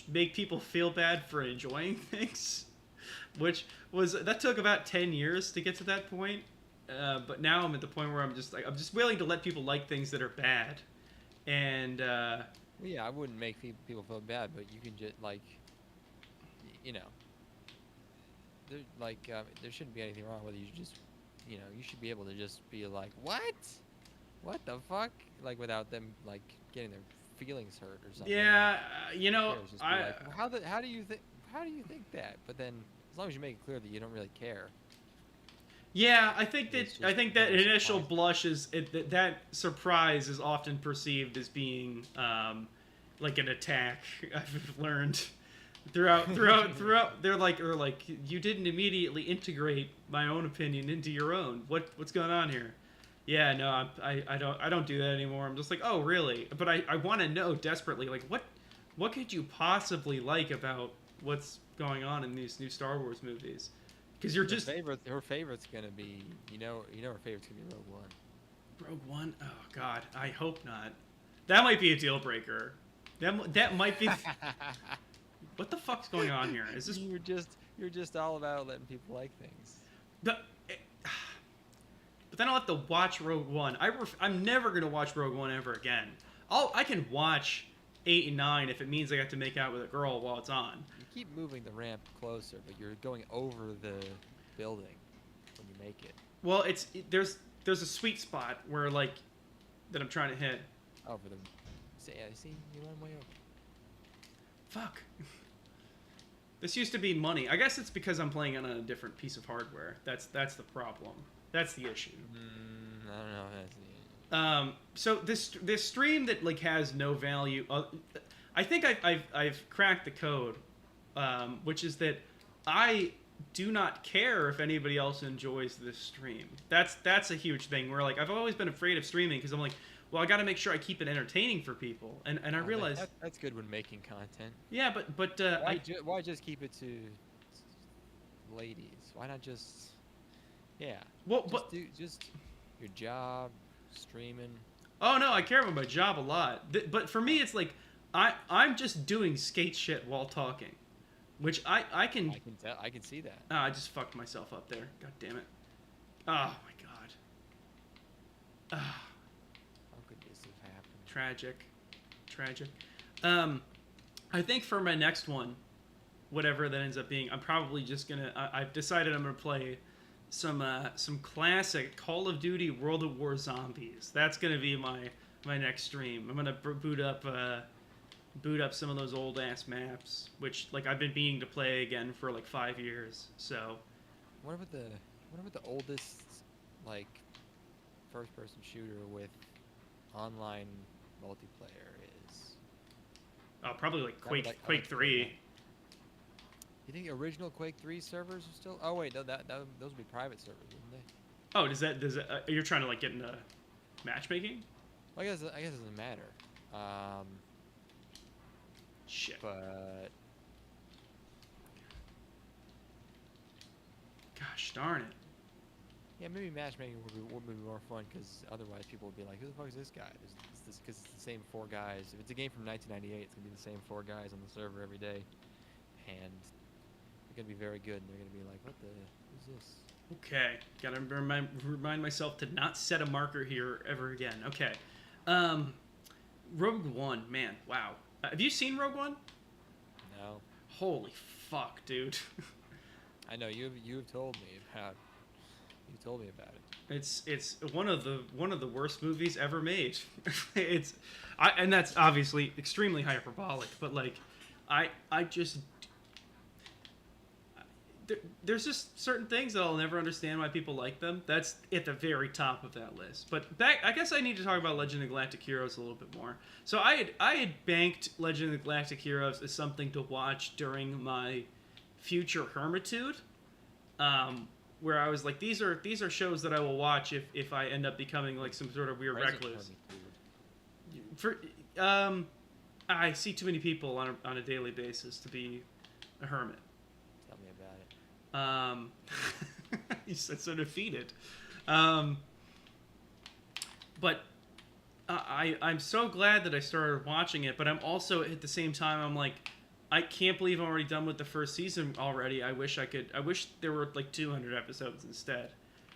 make people feel bad for enjoying things. which was that took about 10 years to get to that point. But now I'm at the point where I'm just willing to let people like things that are bad, and Well, yeah, I wouldn't make people feel bad, but you can just like, you know, there shouldn't be anything wrong with you. Just, you should be able to just be like, what the fuck, like without them like getting their feelings hurt or something. yeah, Like, you know, just be I like, well, how do you think that? But then as long as you make it clear that you don't really care. yeah, It's I just think that really initial surprising. blush that surprise is often perceived as being like an attack. I've learned throughout. They're like you didn't immediately integrate my own opinion into your own. What's going on here? Yeah, no, I don't do that anymore. I'm just like, oh really? But I want to know desperately, like what could you possibly like about what's going on in these new Star Wars movies? Because you're just Her favorite's gonna be, her favorite's gonna be Rogue One. Rogue One. Oh God, I hope not. That might be a deal breaker. That might be. What the fuck's going on here? Is this You're just all about letting people like things. the? But then I'll have to watch Rogue One. I'm never gonna watch Rogue One ever again. I can watch 8 and 9 if it means I got to make out with a girl while it's on. You keep moving the ramp closer, but you're going over the building when you make it. Well, there's a sweet spot where like that I'm trying to hit. Over the. See, you went way over. Fuck. This used to be money. I guess it's because I'm playing on a different piece of hardware. That's the problem. That's the issue. I don't know. That's So this stream that like has no value. I think I've cracked the code, which is that I do not care if anybody else enjoys this stream. That's a huge thing. Where like I've always been afraid of streaming because I'm like, well, I got to make sure I keep it entertaining for people, and I realize that's good when making content. yeah, but Why just keep it to ladies? Why not just well, just but do just your job, streaming. oh no, I care about my job a lot. But for me, it's like I'm just doing skate shit while talking, which I can. I can tell. I can see that. I just fucked myself up there. God damn it. Oh my god. Ah, How could this have happened? tragic. I think for my next one, whatever that ends up being, I'm probably just gonna. I've decided I'm gonna play some classic Call of Duty World of War Zombies. That's gonna be my next stream. I'm gonna boot up some of those old ass maps, which like I've been meaning to play again for like 5 years. So What about the oldest like first person shooter with online multiplayer is? probably like That would, Quake 3. You think the original Quake 3 servers are still? Oh wait, no, those would be private servers, wouldn't they? Oh, does that you're trying to like get into matchmaking? Well, I guess it doesn't matter. Shit. But Gosh darn it. yeah, maybe matchmaking would be more fun because otherwise people would be like, "Who the fuck is this guy?" Because it's the same 4 guys. If it's a game from 1998, it's gonna be the same 4 guys on the server every day, and they're gonna be very good. And they're gonna be like, "What the? Who's this?" Okay, gotta remind myself to not set a marker here ever again. Okay, Rogue One, man, wow. Have you seen Rogue One? No, Holy fuck, dude. I know you have told me about. You told me about it. It's one of the worst movies ever made. And that's obviously extremely hyperbolic, but like, I just there's just certain things that I'll never understand why people like them. That's at the very top of that list. But I guess I need to talk about Legend of Galactic Heroes a little bit more. So I had banked Legend of Galactic Heroes as something to watch during my future hermitude, where I was like, these are shows that I will watch if I end up becoming like some sort of weird Present recluse. hermitude. For I see too many people on a daily basis to be a hermit. Tell me about it. You said so defeated. But I'm so glad that I started watching it, but I'm also at the same time I'm like, I can't believe I'm already done with the first season already. I wish I could. I wish there were like 200 episodes instead,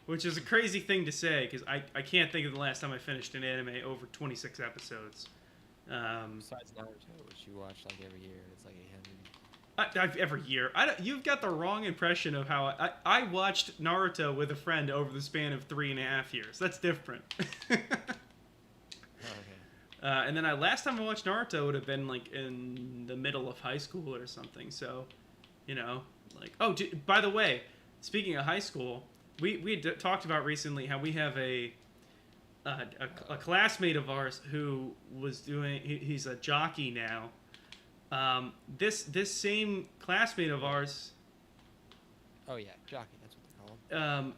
which is a crazy thing to say because I can't think of the last time I finished an anime over 26 episodes. Besides Naruto, which you watch like every year, it's like 800. Every year. You've got the wrong impression of how I watched Naruto with a friend over the span of 3.5 years. That's different. Oh, okay. And then last time I watched Naruto would have been like in the middle of high school or something. So, like by the way, speaking of high school, we talked about recently how we have a classmate of ours who was doing he's a jockey now. This same classmate of ours. Oh yeah, jockey. That's what they call them.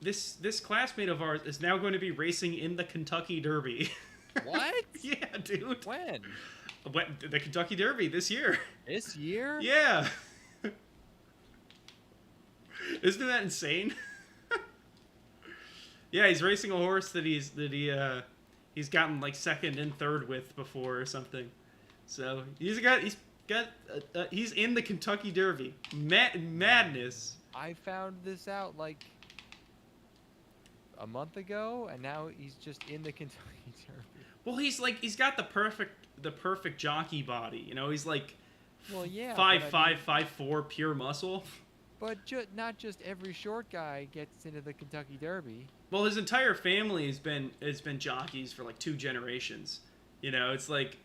This classmate of ours is now going to be racing in the Kentucky Derby. What? Yeah, dude. When? The Kentucky Derby this year. This year? Yeah. Isn't that insane? Yeah, he's racing a horse that he's gotten like second and third with before or something. So he's in the Kentucky Derby. Madness. I found this out like a month ago, and now he's just in the Kentucky Derby. Well, he's got the perfect jockey body. He's like, well, yeah, 5'5", 5'4", pure muscle. But not just every short guy gets into the Kentucky Derby. Well, his entire family has been jockeys for like 2 generations. It's like,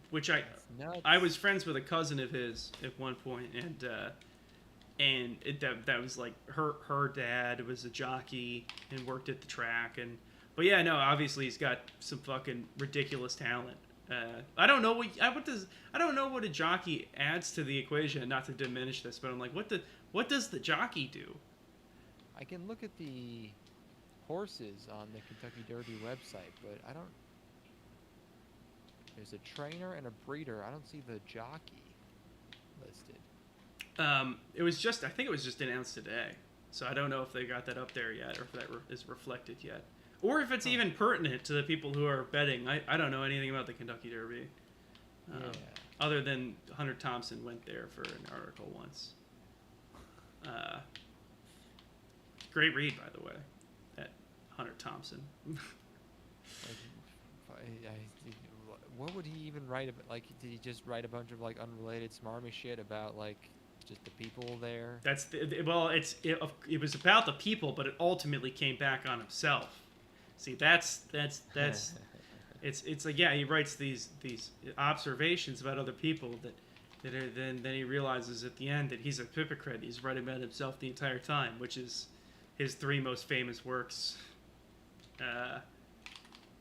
which I was friends with a cousin of his at one point, and that was like her dad was a jockey and worked at the track, but yeah, no, obviously he's got some fucking ridiculous talent. I don't know what a jockey adds to the equation. Not to diminish this, but I'm like, what does the jockey do? I can look at the horses on the Kentucky Derby website, but I don't. There's a trainer and a breeder. I don't see the jockey listed. I think it was just announced today, so I don't know if they got that up there yet, or if that is reflected yet, or if it's even pertinent to the people who are betting. I don't know anything about the Kentucky Derby, other than Hunter Thompson went there for an article once. Great read, by the way, that Hunter Thompson. What would he even write about? Like, did he just write a bunch of like unrelated smarmy shit about like just the people there? It was about the people, but it ultimately came back on himself. See, that's it's like, yeah, he writes these observations about other people then he realizes at the end that he's a hypocrite. He's writing about himself the entire time, which is his 3 most famous works.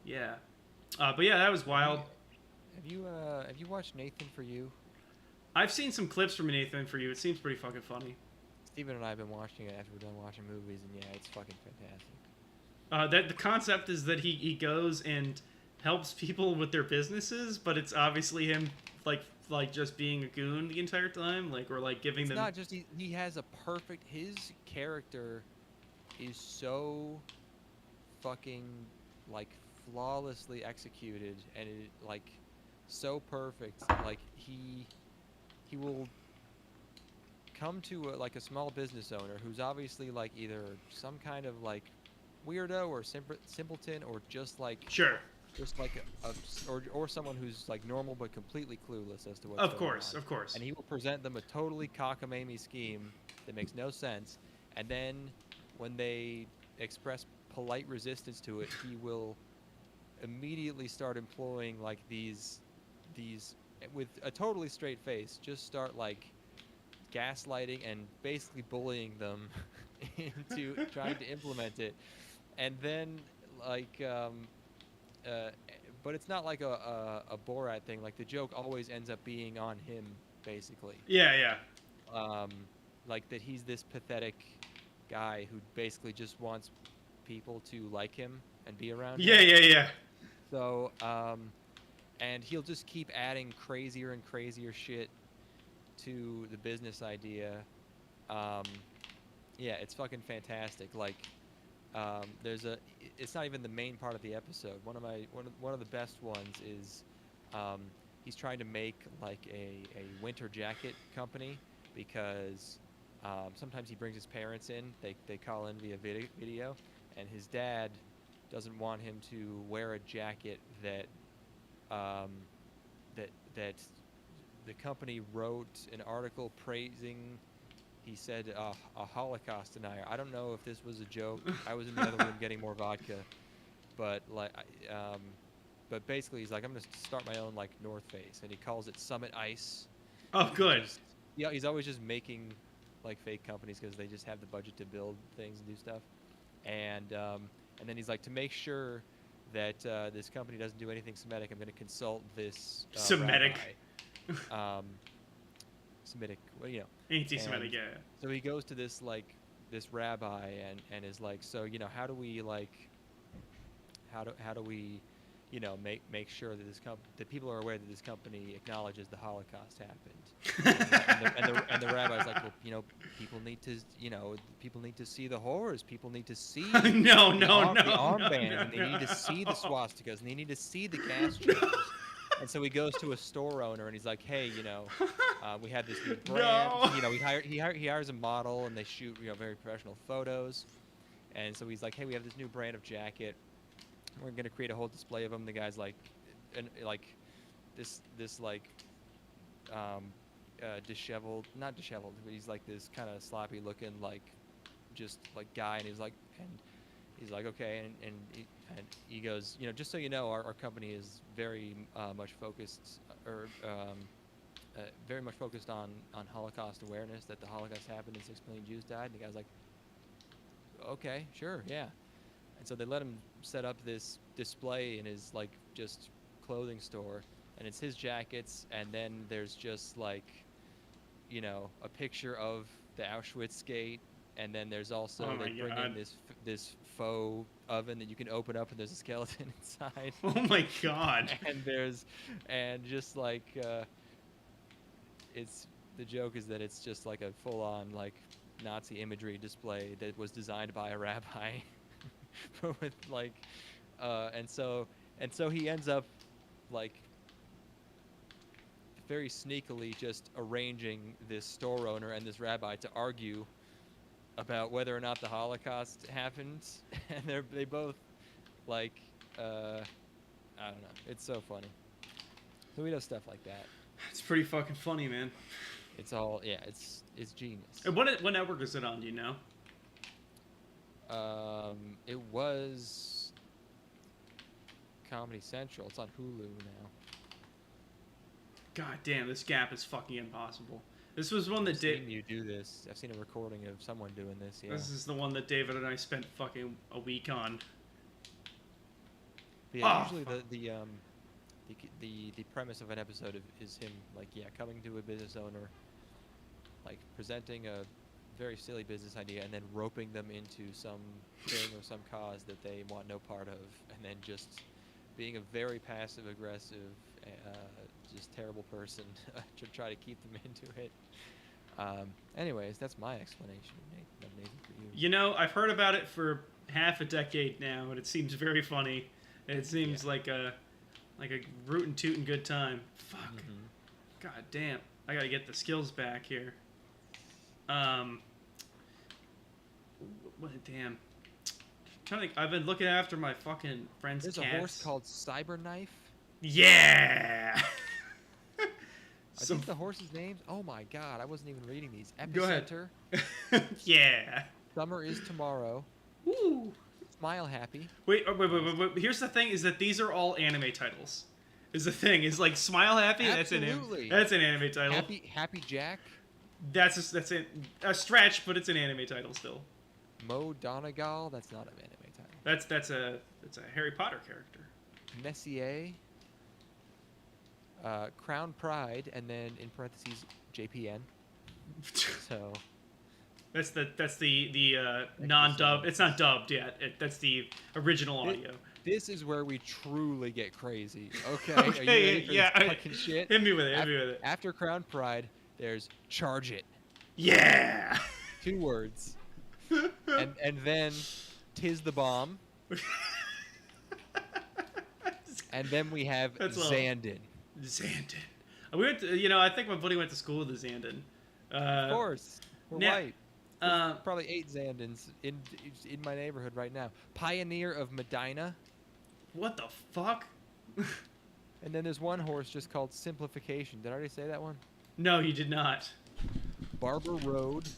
Yeah. But yeah, that was wild. Have you watched Nathan For You? I've seen some clips from Nathan For You. It seems pretty fucking funny. Steven and I have been watching it after we're done watching movies, and yeah, it's fucking fantastic. That the concept is that he goes and helps people with their businesses, but it's obviously him like just being a goon the entire time, or giving them. It's not just he has a perfect. His character is so fucking like flawlessly executed, and it like so perfect. Like he will come to a small business owner who's obviously like either some kind of like weirdo or simpleton or just like or someone who's like normal but completely clueless as to what's going on. Of course. And he will present them a totally cockamamie scheme that makes no sense, and then when they express polite resistance to it, he will immediately start employing like these with a totally straight face, just start like gaslighting and basically bullying them into trying to implement it. And then but it's not like a Borat thing. Like the joke always ends up being on him, basically. Yeah. Like that he's this pathetic guy who basically just wants people to like him and be around him. Yeah. So, and he'll just keep adding crazier and crazier shit to the business idea. Yeah, it's fucking fantastic. Like, it's not even the main part of the episode. One of the best ones is, he's trying to make like a winter jacket company because sometimes he brings his parents in. They call in via video, and his dad doesn't want him to wear a jacket that that the company wrote an article praising. He said a Holocaust denier. I don't know if this was a joke. I was in the other room getting more vodka, but but basically he's like, I'm gonna start my own like North Face, and he calls it Summit Ice. Oh, good. Yeah, he's always just making like fake companies because they just have the budget to build things and do stuff. And then he's like, to make sure that this company doesn't do anything Semitic, I'm going to consult this Semitic. Semitic, well, you know. Anti-Semitic, yeah. So he goes to this rabbi and is like, so how do we make sure that that people are aware that this company acknowledges the Holocaust happened. and the rabbi's like, well, people need to see the horrors. People need to see the armband, and they need to see the swastikas, and they need to see the gas chambers. And so he goes to a store owner and he's like, hey, we have this new brand. He hires a model and they shoot very professional photos. And so he's like, hey, we have this new brand of jacket. We're gonna create a whole display of them. The guy's like, disheveled, not disheveled, but he's like this kind of sloppy looking guy, and he's like, okay, and he goes, just so you know, our company is very much focused on Holocaust awareness, that the Holocaust happened and 6 million Jews died. And the guy's like, okay, sure, yeah. And so they let him set up this display in his just clothing store, and it's his jackets, and then there's just a picture of the Auschwitz gate, and then there's also they bring in this faux oven that you can open up, and there's a skeleton inside. Oh my god! It's the joke is that it's just like a full-on Nazi imagery display that was designed by a rabbi. With and so he ends up very sneakily just arranging this store owner and this rabbi to argue about whether or not the Holocaust happened, and they both I don't know, it's so funny. So he does stuff like that. It's pretty fucking funny, man. It's all it's genius. And what network is it on? Do you know? It was Comedy Central. It's on Hulu now. God damn, this gap is fucking impossible. This was one that I've seen you do this. I've seen a recording of someone doing this. Yeah. This is the one that David and I spent fucking a week on. But yeah, usually the premise of an episode is him coming to a business owner, presenting a very silly business idea, and then roping them into some thing or some cause that they want no part of, and then just being a very passive aggressive just terrible person to try to keep them into it. Anyways, that's my explanation. Nathan, for you. I've heard about it for half a decade now, and it seems very funny. It seems like a rootin' tootin' good time. Fuck. Mm-hmm. God damn. I gotta get the skills back here. What damn. Trying to think. I've been looking after my fucking friend's cats. There's a horse called Cyberknife. Yeah. Are these the horses' names? Oh my god, I wasn't even reading these. Go ahead. Epicenter. Yeah. Summer is tomorrow. Woo. Smile happy. Wait. Here's the thing: is that these are all anime titles. Is the thing is Smile Happy? Absolutely. That's an anime title. Happy Jack. That's a stretch, but it's an anime title still. Mo Donegal. That's not an anime title. That's a Harry Potter character. Messier. Crown Pride, and then in parentheses JPN. So that's the non-dub. It's not dubbed yet. That's the original audio. This is where we truly get crazy. Okay. Okay. Are you ready for yeah. this fucking shit? Hit me with it. After Crown Pride, there's Charge It. Yeah. 2 words. and then Tis the Bomb. And then we have Zandon. Zandon. We went to, you know, I think my buddy went to school with the Zandon. Of course, we're Now, white. There's probably 8 Zandons in my neighborhood right now. Pioneer of Medina. what the fuck? And then there's one horse just called Simplification. Did I already say that one? No, you did not. Barber Road.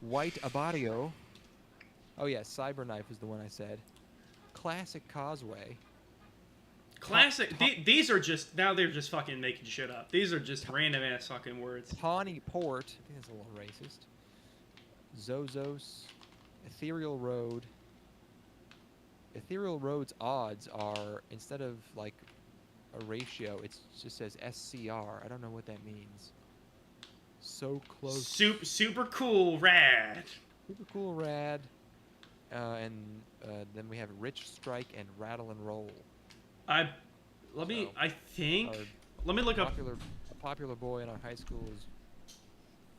White Abadio. Oh yeah, Cyberknife is the one I said. Classic Causeway. Classic. These are just, now they're just fucking making shit up. These are just random ass fucking words. Pawnee Port. I think that's a little racist. Zozos. Ethereal Road. Ethereal Road's odds are, instead of like a ratio, it just says SCR. I don't know what that means. So close. Super cool, rad. Super cool, rad. And then we have Rich Strike and Rattle and Roll. I think. Let me look up. A popular boy in our high school is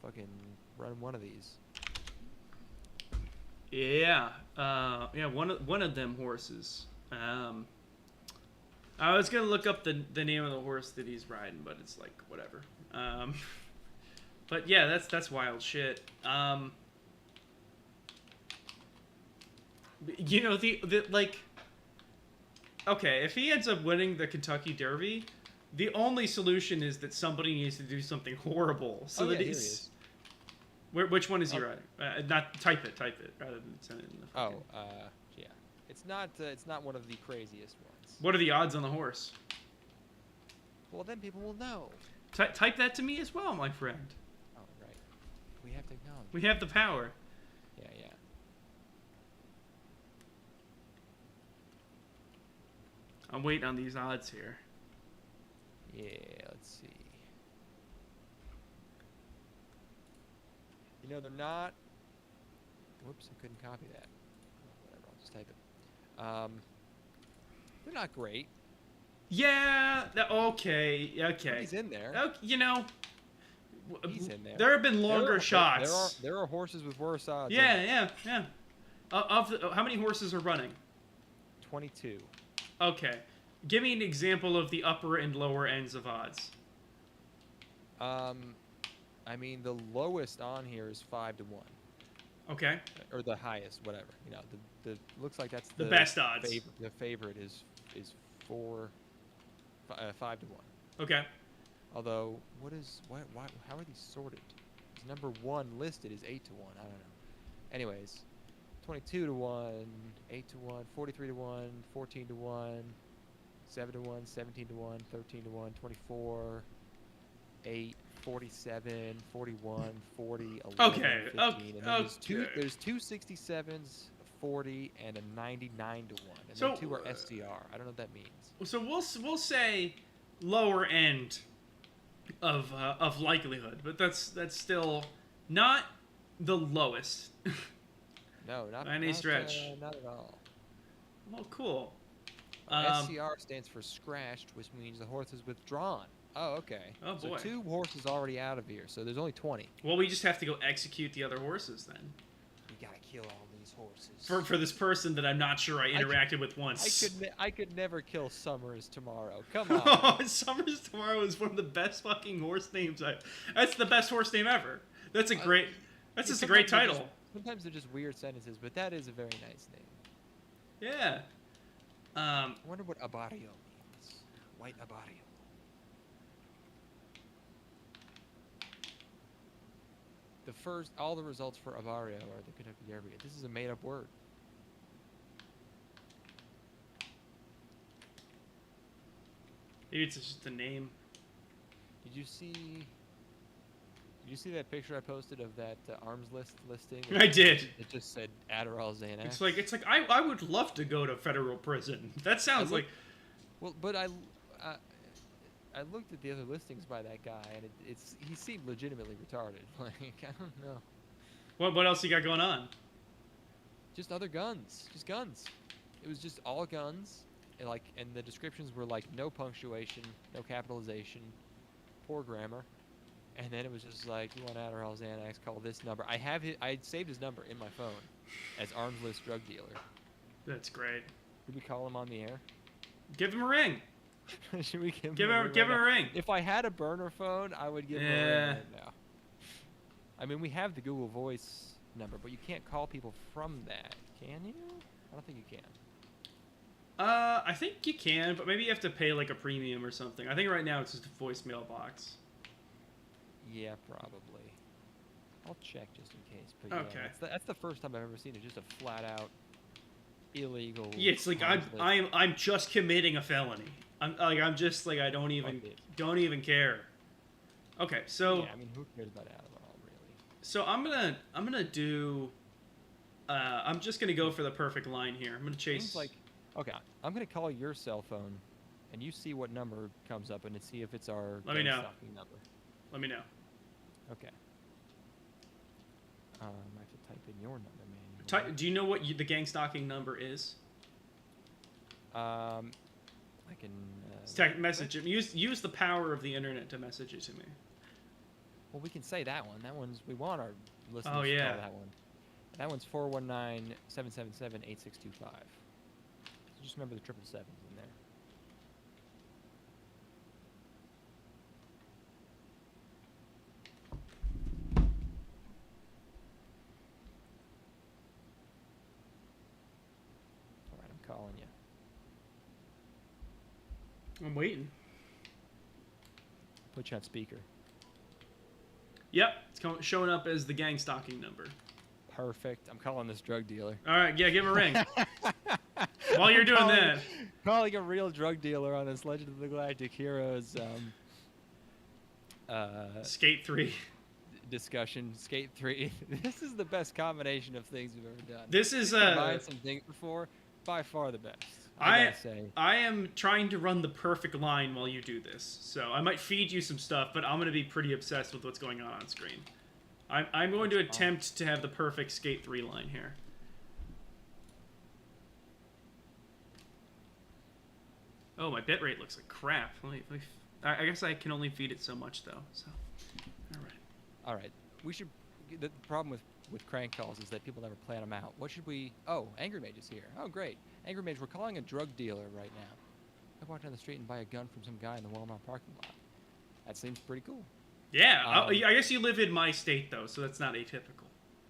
fucking run one of these. Yeah. Yeah. One of them horses. I was gonna look up the name of the horse that he's riding, but it's like whatever. But yeah, that's wild shit. You know the like. Okay, if he ends up winning the Kentucky Derby, the only solution is that somebody needs to do something horrible so that he's. Which one is he riding? Not type it rather than send it in the. Fucking... yeah, it's not one of the craziest ones. What are the odds on the horse? Well, then people will know. Type that to me as well, my friend. Oh right, we have technology. We have the power. Yeah. I'm waiting on these odds here. Yeah, let's see. You know, they're not... Whoops, I couldn't copy that. Whatever, I'll just type it. They're not great. Yeah, okay. But he's in there. Okay, you know... He's in there. There have been longer shots. There are horses with worse odds. Yeah. How many horses are running? 22. Okay. Give me an example of the upper and lower ends of odds. I mean, the lowest on here is 5 to 1. Okay. Or the highest, whatever. You know, the looks like that's the best odds. The favorite is 5 to 1. Okay. Although, why, how are these sorted? Number 1 listed is 8 to 1. I don't know. Anyways, 22 to 1, 8 to 1, 43 to 1, 14 to 1, 7 to 1, 17 to 1, 13 to 1, 24, 8, 47, 41, 40, 11, 15. And then there's two 67s, 40, and a 99 to 1. And then 2 are SDR. I don't know what that means. So we'll say lower end of likelihood, but that's still not the lowest. No, not by any stretch. Not at all. Well, cool. SCR stands for scratched, which means the horse is withdrawn. Oh, okay. Oh, boy. So 2 horses already out of here, so there's only 20. Well, we just have to go execute the other horses then. We gotta kill all these horses. For this person that I'm not sure I interacted with once. I could never kill Summers tomorrow. Come on. Summers tomorrow is one of the best fucking horse names. That's the best horse name ever. That's a great. That's just a great title. Sometimes they're just weird sentences, but that is a very nice name. Yeah. I wonder what Abadio means. White Abadio. All the results for Abadio are the Kentucky Derby. This is a made-up word. Maybe it's just a name. Did you see that picture I posted of that arms listing? I did. It just said Adderall, Xanax. It's like I would love to go to federal prison. That sounds like. Well, but I looked at the other listings by that guy, and he seemed legitimately retarded. Like, I don't know. What else you got going on? Just other guns. Just guns. It was just all guns, and the descriptions were like no punctuation, no capitalization, poor grammar. And then it was just like, you want Adderall, Xanax, call this number. I saved his number in my phone as arms list drug dealer. That's great. Did we call him on the air? Give him a ring. Should we give Give him a him, ring give right him now? a ring. If I had a burner phone, I would give him a Yeah. ring right now. I mean, we have the Google Voice number, but you can't call people from that, can you? I don't think you can. I think you can, but maybe you have to pay like a premium or something. I think right now it's just a voicemail box. Yeah, probably. I'll check just in case. But yeah, Okay. that's the first time I've ever seen it. Just a flat out illegal. Yeah, it's like conflict. I'm just committing a felony. I'm just like I don't even care. Okay, so Yeah, I mean, who cares about Adderall, really? so I'm gonna do. I'm just gonna go for the perfect line here. I'm gonna chase. Seems like, okay, I'm gonna call your cell phone, and you see what number comes up, and see if it's our Let me know. stocking number. Let me know. Okay. I have to type in your number, man. Do you know what the gang stalking number is? I can. Message it. Use the power of the internet to message it to me. Well, we can say that one. That one's. We want our listeners Oh, to yeah. call that one. That one's 419-777-8625. So just remember the 777s in there. All right, I'm calling you. I'm waiting. Put you on speaker. Yep, it's showing up as the gang stalking number. Perfect. I'm calling this drug dealer. All right, yeah, give him a ring. While you're doing that, Calling a real drug dealer on this Legend of the Galactic Heroes Skate 3. discussion. Skate 3. This is the best combination of things we've ever done. This is We've combined some things before. By far the best. I gotta say. I am trying to run the perfect line while you do this. So I might feed you some stuff, but I'm going to be pretty obsessed with what's going on screen. I'm going to attempt to have the perfect Skate 3 line here. Oh, my bitrate looks like crap. I guess I can only feed it so much, though. So, all right. All right. We should. The problem with crank calls is that people never plan them out. What should we? Oh, Angry Mage is here. Oh, great. Angry Mage, we're calling a drug dealer right now. I walk down the street and buy a gun from some guy in the Walmart parking lot. That seems pretty cool. Yeah, I guess you live in my state, though, so that's not atypical.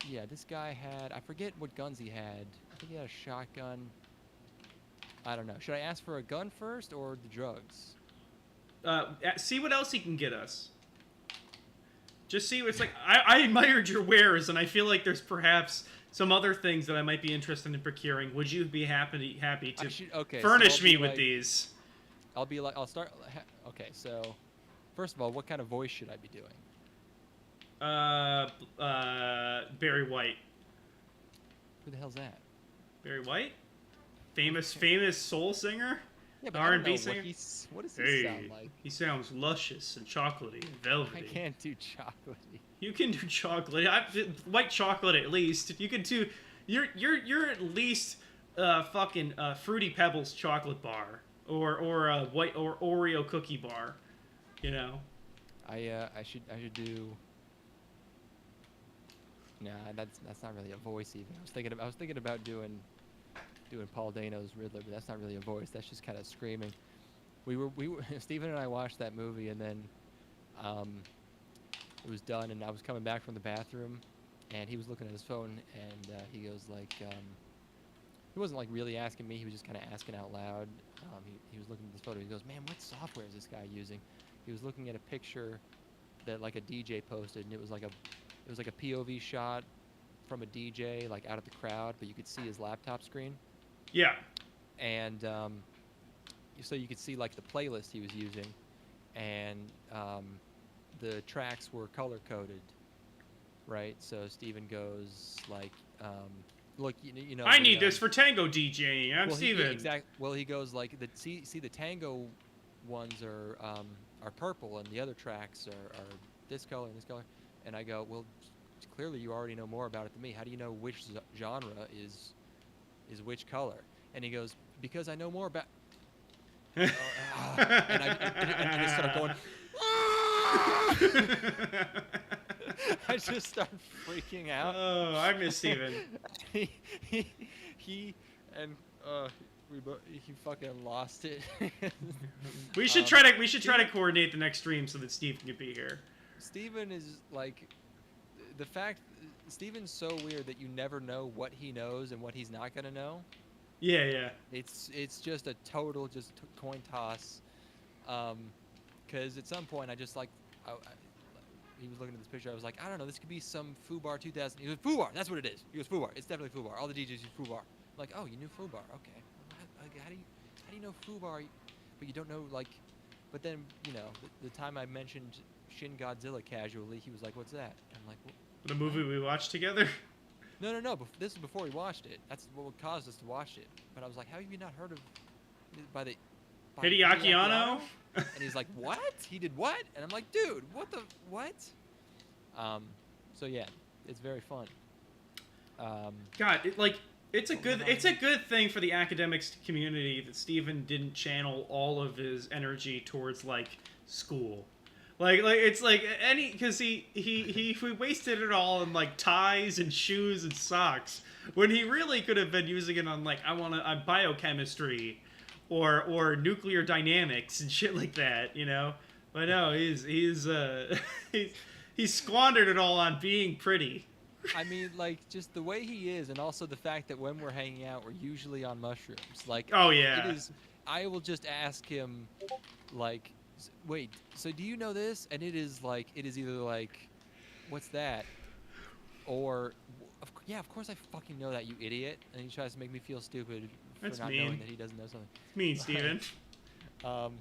Yeah, this guy had. I forget what guns he had. I think he had a shotgun. I don't know. Should I ask for a gun first or the drugs? See what else he can get us. Just see what's like. I admired your wares, and I feel like there's perhaps some other things that I might be interested in procuring. Would you be happy to furnish me with these? I'll be like, I'll start. Okay, so first of all, what kind of voice should I be doing? Barry White. Who the hell's that? Barry White, famous soul singer. Yeah, but R&B singer. What does he sound like? He sounds luscious and chocolatey and velvety. I can't do chocolatey. You can do chocolate. White chocolate at least. You can do. You're at least fucking Fruity Pebbles chocolate bar or a white or Oreo cookie bar. You know. I should do. Nah, that's not really a voice even. I was thinking about doing Paul Dano's Riddler, but that's not really a voice. That's just kind of screaming. We were Steven and I watched that movie, and then it was done, and I was coming back from the bathroom, and he was looking at his phone, and he goes like, he wasn't like really asking me. He was just kind of asking out loud. He was looking at this photo. He goes, "Man, what software is this guy using?" He was looking at a picture that like a DJ posted, and it was like a POV shot from a DJ like out of the crowd, but you could see his laptop screen. Yeah. And so you could see like the playlist he was using, and the tracks were color coded, right? So Steven goes like, look, you know. I need this for tango DJing. I'm Steven. Exactly. Well, he goes like, see the tango ones are purple, and the other tracks are this color and this color. And I go, well, clearly you already know more about it than me. How do you know which genre is which color? And he goes, because I know more about. And I just start going. I just start freaking out. Oh, I miss Steven. he and He fucking lost it. We should try to coordinate the next stream so that Steve can be here. Steven is like the fact. Steven's so weird that you never know what he knows and what he's not gonna know. Yeah, yeah. It's just a total coin toss. Because at some point I just like he was looking at this picture. I was like, I don't know, this could be some Fubar 2000. He goes, Fubar, that's what it is. He goes, Fubar. It's definitely Fubar. All the DJs use Fubar. I'm like, oh, you knew Fubar? Okay. How do you know Fubar, but you don't know like? But then the time I mentioned Shin Godzilla casually, he was like, what's that? I'm like, well, The movie we watched together. No. This is before we watched it. That's what caused us to watch it. But I was like, how have you not heard of by Hideaki Anno? And he's like, what? He did what? And I'm like, dude, what? So yeah, it's very fun. God, it's a good thing for the academics community that Steven didn't channel all of his energy towards like school. Like it's like because he wasted it all on like ties and shoes and socks when he really could have been using it on like on biochemistry or nuclear dynamics and shit like that, But no, he squandered it all on being pretty. I mean, like, just the way he is, and also the fact that when we're hanging out, we're usually on mushrooms. Like, oh yeah, it is. I will just ask him, like, wait, so do you know this? And it is either like, what's that? Or, yeah, of course I fucking know that, you idiot. And he tries to make me feel stupid for That's not mean. knowing that he doesn't know something. It's mean, Steven. So,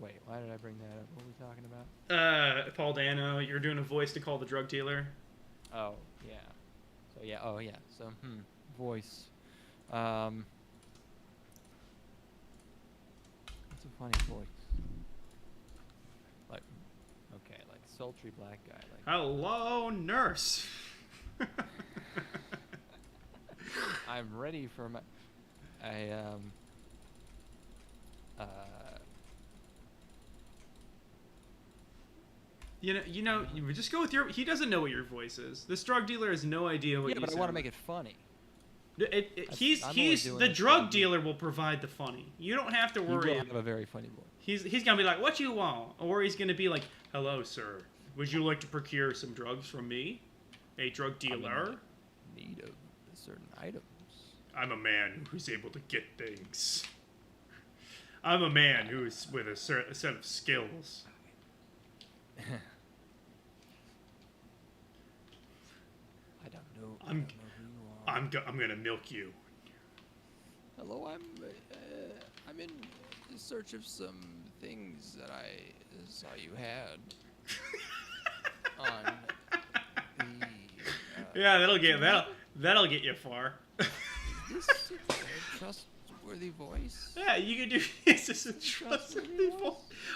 wait, why did I bring that up? What were we talking about? Paul Dano, you're doing a voice to call the drug dealer. Oh, yeah. So, yeah, So, voice. What's a funny voice? Like, okay, like sultry black guy. Like, hello, nurse. I'm ready for my. You just go with your. He doesn't know what your voice is. This drug dealer has no idea what. Yeah, you but I sound want to like. make it funny. He's the drug dealer will provide the funny. You don't have to worry. He will have a very funny voice. He's gonna be like, "What you want?" Or he's gonna be like, "Hello, sir. Would you like to procure some drugs from me, a drug dealer?" I'm in need of certain items. I'm a man who's able to get things. I'm a man who's with a set of skills. I don't know. I don't know who you are. I'm gonna milk you. Hello, I'm in search of some things that I saw you had on the. Yeah, that'll get you far. Is this a trustworthy voice? Yeah, you can do. Is this a trustworthy voice?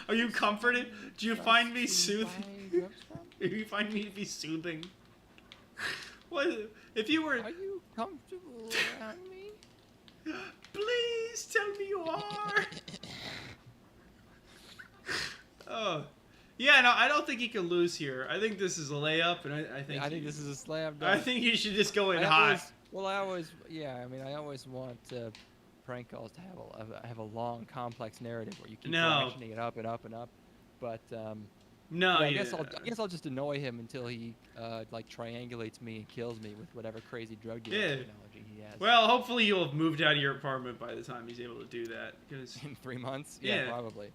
Are you comforted? Do you find me soothing? Do you find me to be soothing? What if you were? Are you comfortable around me? Please tell me you are. Oh, yeah. No, I don't think you can lose here. I think this is a layup, and I think. I think this is a slam dunk. I think you should just go in hot. I always want prank calls to have a long, complex narrative where you keep ratcheting it up and up and up. But no, I guess I'll just annoy him until he like triangulates me and kills me with whatever crazy drug dealer technology he has. Well, hopefully you'll have moved out of your apartment by the time he's able to do that. Because in 3 months, yeah, probably.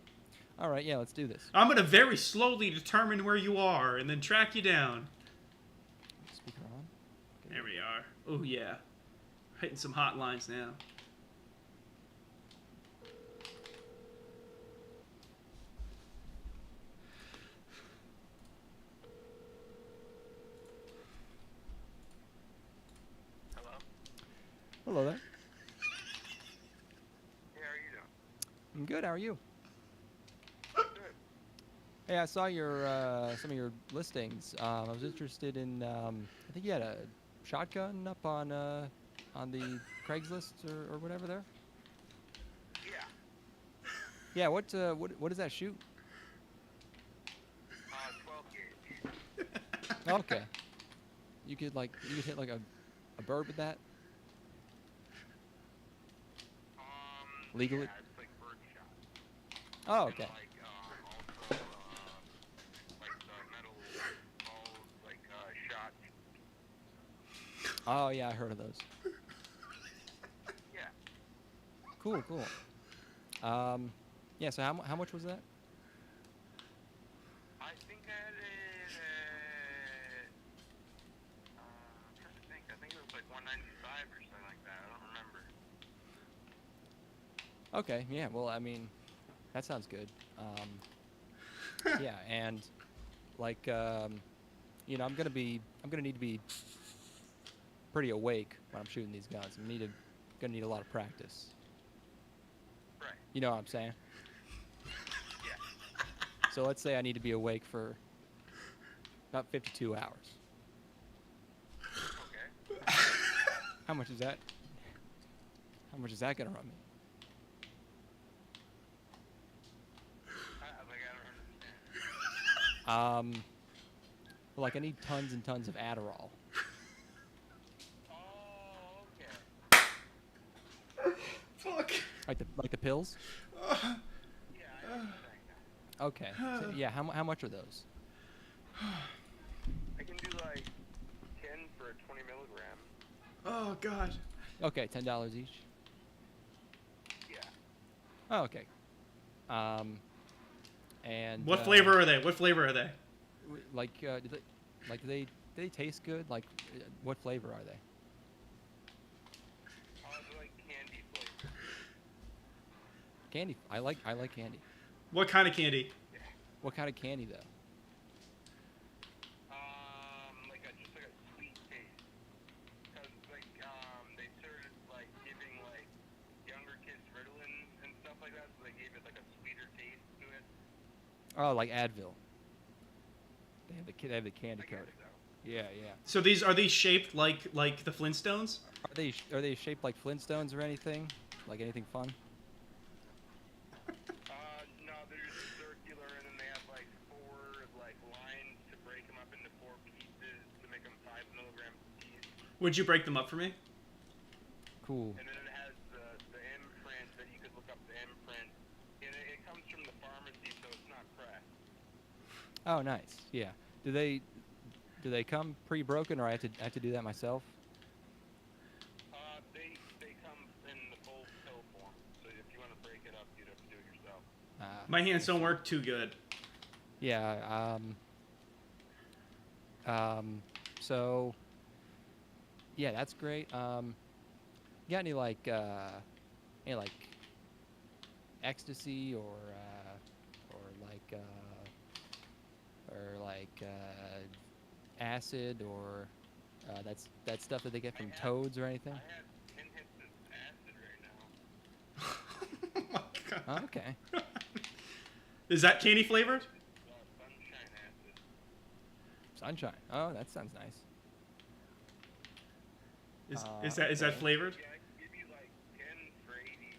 All right, yeah, let's do this. I'm gonna very slowly determine where you are and then track you down. Speaker on. Okay. There we are. Oh yeah, hitting some hot lines now. Hello there. Hey, how are you doing? I'm good. How are you? Good. Hey, I saw your some of your listings. I was interested in. I think you had a shotgun up on the Craigslist or whatever there. Yeah. Yeah. What does that shoot? 12 gauge. Okay. You could hit like a bird with that. legally? Yeah, it's like birdshot. Oh, And okay. like also like the metal balls like shot. Oh yeah, I heard of those. Yeah. Cool, cool. Yeah. So how much was that? I think I had it I'm trying to think. I think it was like 195 or something like that. I don't remember. Okay. Yeah. Well, I mean, that sounds good. Yeah, and like you know, I'm gonna need to be pretty awake when I'm shooting these guns. Gonna need a lot of practice. Right. You know what I'm saying? Yeah. So let's say I need to be awake for about 52 hours. Okay. How much is that? How much is that gonna run me? I don't understand. Well, like I need tons and tons of Adderall. Oh, okay. Fuck. Like the pills? Yeah, I know what you're saying now. Okay. So, yeah. How much are those? I can do like 10 for a 20 milligram. Oh god. Okay, $10 each. Yeah. Oh, okay. And What flavor are they? What flavor are they? Like, do they taste good? Like, what flavor are they? They're like candy flavor. Candy. I like candy. What kind of candy? What kind of candy though? Just like a sweet taste. Cause like they started like giving like younger kids Ritalin and stuff like that, so they gave it like a sweeter taste to it. Oh, like Advil. They have the candy I guess coating. so. Yeah, yeah. So are these shaped like the Flintstones? Are they shaped like Flintstones or anything? Like anything fun? No, they're just circular, and then they have like 4 like lines to break them up into 4 pieces to make them 5 milligrams each. Would you break them up for me? Cool. And then it has the imprint that you could look up the imprint. And it comes from the pharmacy, so it's not pressed. Oh, nice. Yeah. Do they come pre-broken, or I have to do that myself? They come in the full pill form. So if you want to break it up, you'd have to do it yourself. My hands don't work too good. Yeah. So. Yeah, that's great. You got any like ecstasy or acid or that stuff that they get from toads or anything? I have 10 hits of acid right now. Oh my god. Oh, okay. Is that candy flavored? Sunshine acid. Sunshine. Oh, that sounds nice. Is that okay. flavored? Yeah, I can give you like 10 for 80.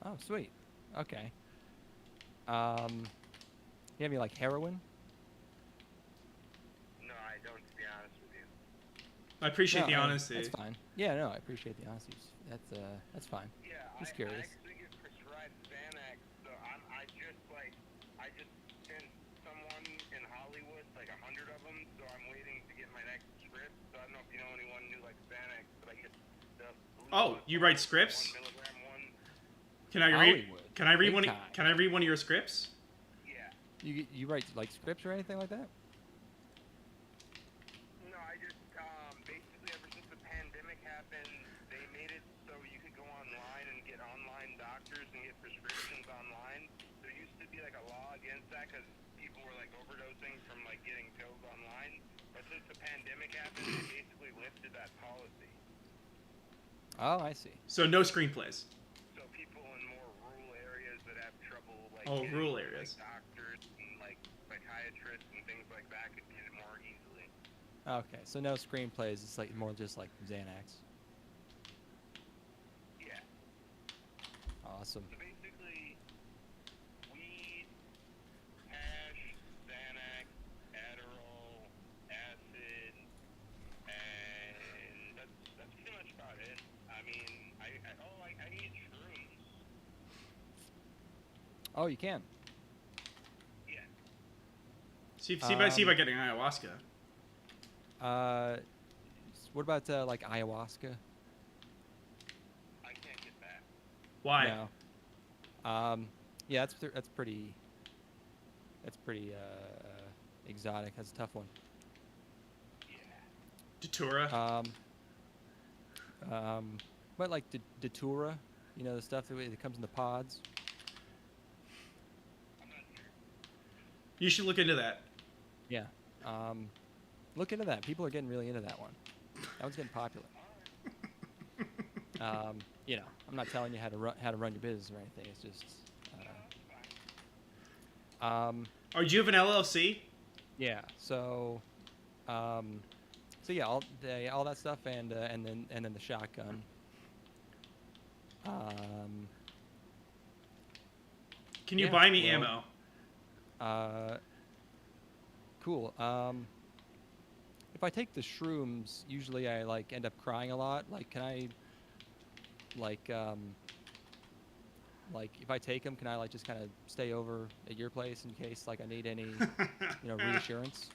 Oh, sweet. Okay. You have any like heroin? No, I don't, to be honest with you. I appreciate No, the honesty. That's fine. Yeah, no, I appreciate the honesty. That's fine. Yeah, Just I curious. actually get prescribed Xanax, so I just sent someone in Hollywood, like 100 of them, so I'm waiting to get my next script. So I don't know if you know anyone who likes Xanax, but I get the blue Oh, you write scripts? 1 milligram one. Can I read? Hollywood. Can I read Big one? time. Can I read one of your scripts? Yeah. You write like scripts or anything like that? No, I just basically ever since the pandemic happened, they made it so you could go online and get online doctors and get prescriptions online. There used to be like a law against that because people were like overdosing from like getting pills online. But since the pandemic happened, they basically lifted that policy. Oh, I see. So no screenplays. So people in more rural areas that have trouble like Oh, getting, rural areas. like, doctors and like psychiatrists and things like that could get it more easily. Okay, so no screenplays. It's like more just like Xanax. Yeah. Awesome. So basically, weed, hash, Xanax, Adderall, acid, and that's pretty much about it. I mean, Oh, you can. Yeah. See by getting ayahuasca. What about like ayahuasca? I can't get that. Why? No. Yeah, that's pretty. That's pretty exotic. That's a tough one. Yeah. Datura. But like datura, you know, the stuff that comes in the pods. I'm not sure. You should look into that. Yeah. Look into that. People are getting really into that one. That one's getting popular. You know, I'm not telling you how to run your business or anything. It's just. Or do you have an LLC? Yeah. So yeah, all that stuff, and then the shotgun. Can you Yeah, buy me well, ammo? Cool. If I take the shrooms, usually I like end up crying a lot. Like, can I, like if I take them, can I like just kind of stay over at your place in case like I need any, you know, reassurance?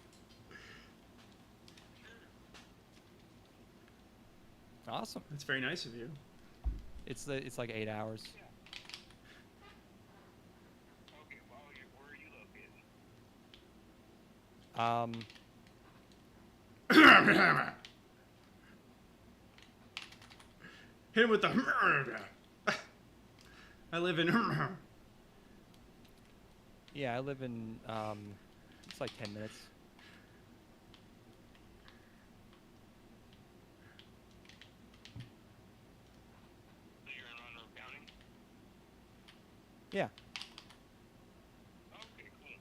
Awesome. That's very nice of you. It's like 8 hours. Okay, well, where are you located? Hit him with the. I live in. Yeah, I live in it's like 10 minutes. So you're in Monroe County? Yeah. Okay, cool.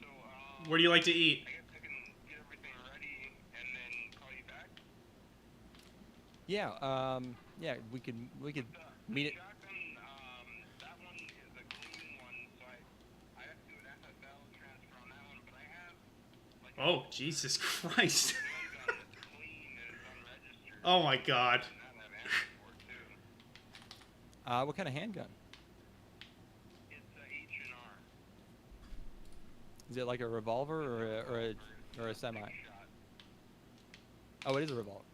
So, What do you like to eat? I guess I can get everything ready and then call you back. Yeah, we could meet it. Shotgun, that one is a clean one, so I have to do an FFL transfer on that one, but I have like Oh, Jesus Christ. handgun that's clean and it's unregistered. Oh my God. And that have ammo for it too. What kind of handgun? It's a H&R. Is it like a revolver or a semi? Shot. Oh, it is a revolver.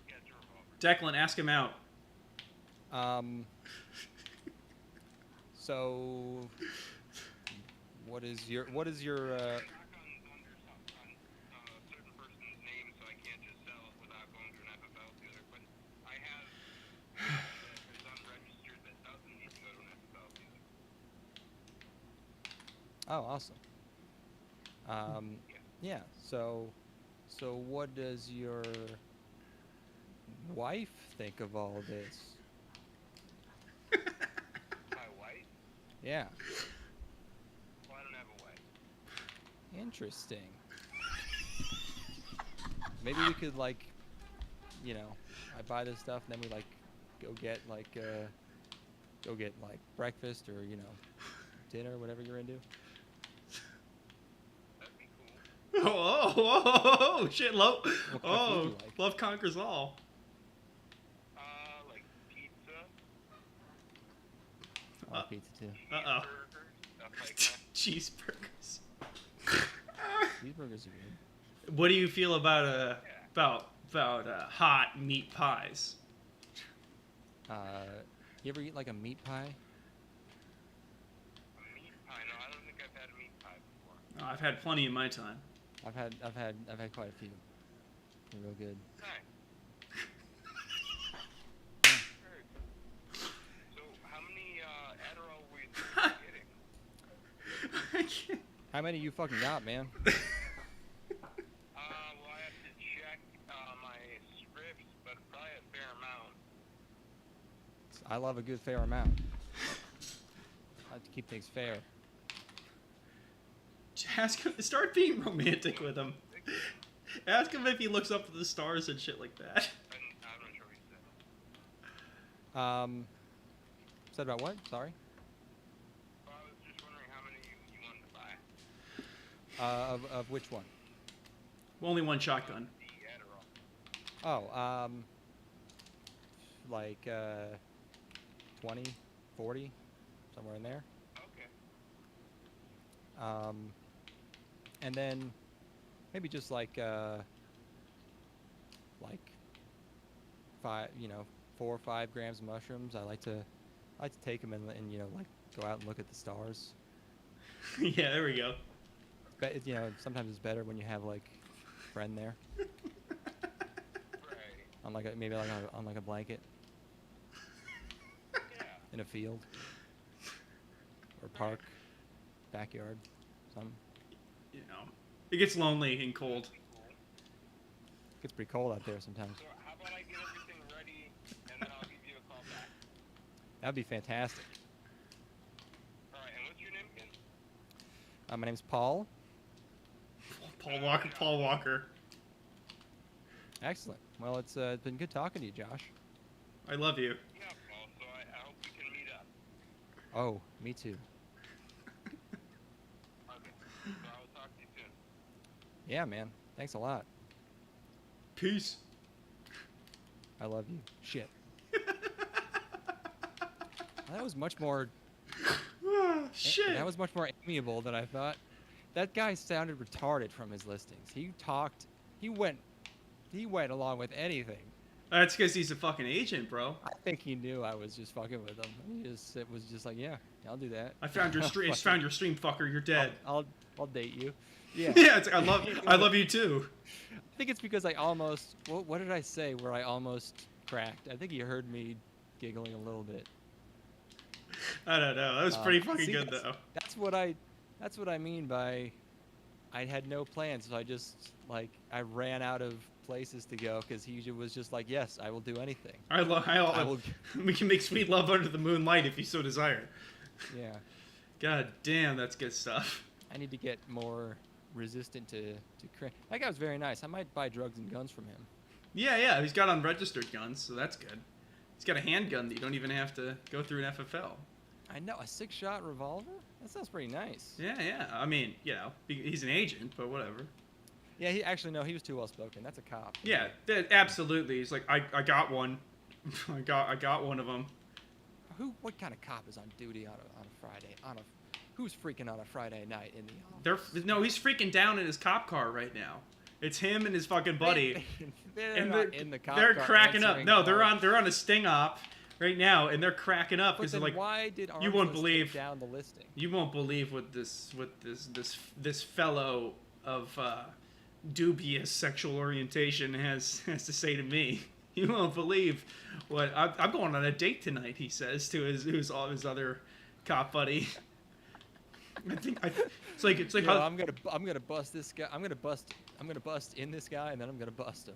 Yeah, it's a revolver. Declan, ask him out. So what is your Shotgun's under a certain person's name, so I can't just sell it without going to an FFL dealer. But I have it's unregistered that doesn't need to go to an FFL dealer. Oh, awesome. Yeah. So what does your wife think of all this? My wife? Yeah. Well, I don't have a wife. Interesting. Maybe we could like, you know, I buy this stuff and then we like go get like breakfast or, you know, dinner, whatever you're into. That'd be cool. Oh, shit. What kind of food do Oh, you like? love conquers all. Like pizza, I like pizza too. Uh-oh. cheeseburgers, stuff like that. Cheeseburgers. Cheeseburgers are good. What do you feel about hot meat pies? You ever eat like a meat pie? A meat pie? No, I don't think I've had a meat pie before. Oh, I've had plenty in my time. I've had quite a few. They're real good. Nice. Very good. So, how many Adderall were you getting? I can't. How many you fucking got, man? Well, I have to check my scripts, but probably a fair amount. I love a good fair amount. I like to keep things fair. Ask him, start being romantic with him. Ask him if he looks up to the stars and shit like that. I'm not sure what he said. Said about what? Sorry. Well, I was just wondering how many you wanted to buy. Of which one? Only one shotgun. The Adderall. Oh, like 20, 40, somewhere in there. Okay. And then maybe just like five, 4 or 5 grams of mushrooms. I like to take them and like go out and look at the stars. Yeah, there we go. But sometimes it's better when you have like a friend there Right. on like maybe like on like a blanket Yeah. in a field or park, backyard, something. You know, it gets lonely and cold. That'd be cool. Gets pretty cold out there sometimes. So how about I get everything ready and then I'll give you a call back. That'd be fantastic. All right. And what's your name again? My name's Paul. Paul Walker. Paul Walker. Excellent. Well, it's been good talking to you, Josh. I love you. Yeah, Paul. So I hope we can meet up. Oh, me too. Okay. So I will talk to you soon. Yeah, man. Thanks a lot. Peace. I love you. Shit. That was much more. Shit. That was much more amiable than I thought. That guy sounded retarded from his listings. He talked. He went along with anything. That's because he's a fucking agent, bro. I think he knew I was just fucking with him. It was just like, yeah, I'll do that. I found your stream. Found your stream, fucker. You're dead. I'll date you. Yeah. Yeah, it's, I love you too. I think it's because I almost. What did I say? Where I almost cracked. I think he heard me giggling a little bit. I don't know. That was pretty fucking see, good that's- though. That's what I mean by I had no plans, so I just I ran out of places to go because he was just like, yes, I will do anything. I will. We can make sweet love under the moonlight if you so desire. Yeah, God damn, that's good stuff. I need to get more resistant to That guy was very nice. I might buy drugs and guns from him. Yeah, he's got unregistered guns, so that's good. He's got a handgun that you don't even have to go through an FFL. I know, a 6-shot revolver. That sounds pretty nice. Yeah. I mean, he's an agent, but whatever. Yeah, he was too well spoken. That's a cop. Yeah, absolutely. He's like, I got one. I got one of them. What kind of cop is on duty on a Friday? Who's freaking on a Friday night in the office? He's freaking down in his cop car right now. It's him and his fucking buddy. They're not in the cop they're car cracking up. answering No, they're calls. on a sting op right now, and they're cracking up But because then they're like, why did you won't Armstrong believe take down the listing? You won't believe what this fellow of dubious sexual orientation has to say to me. You won't believe what I'm going on a date tonight. He says to his other cop buddy. It's like Yo, how I'm gonna bust this guy. I'm gonna bust in this guy, and then I'm gonna bust him.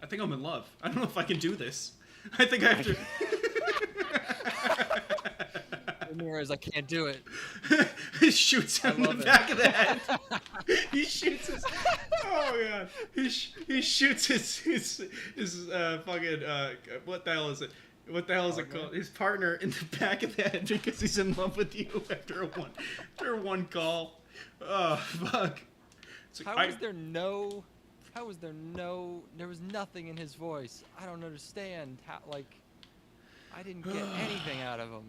I think I'm in love. I don't know if I can do this. I think I have to. Ramirez, I can't do it. He shoots him in the love it. back of the head. He shoots his. Oh god. He shoots his fucking what the hell is it? What the hell is it called? His partner in the back of the head because he's in love with you after one call. Oh fuck. It's like, How was there nothing in his voice. I don't understand how, I didn't get anything out of him.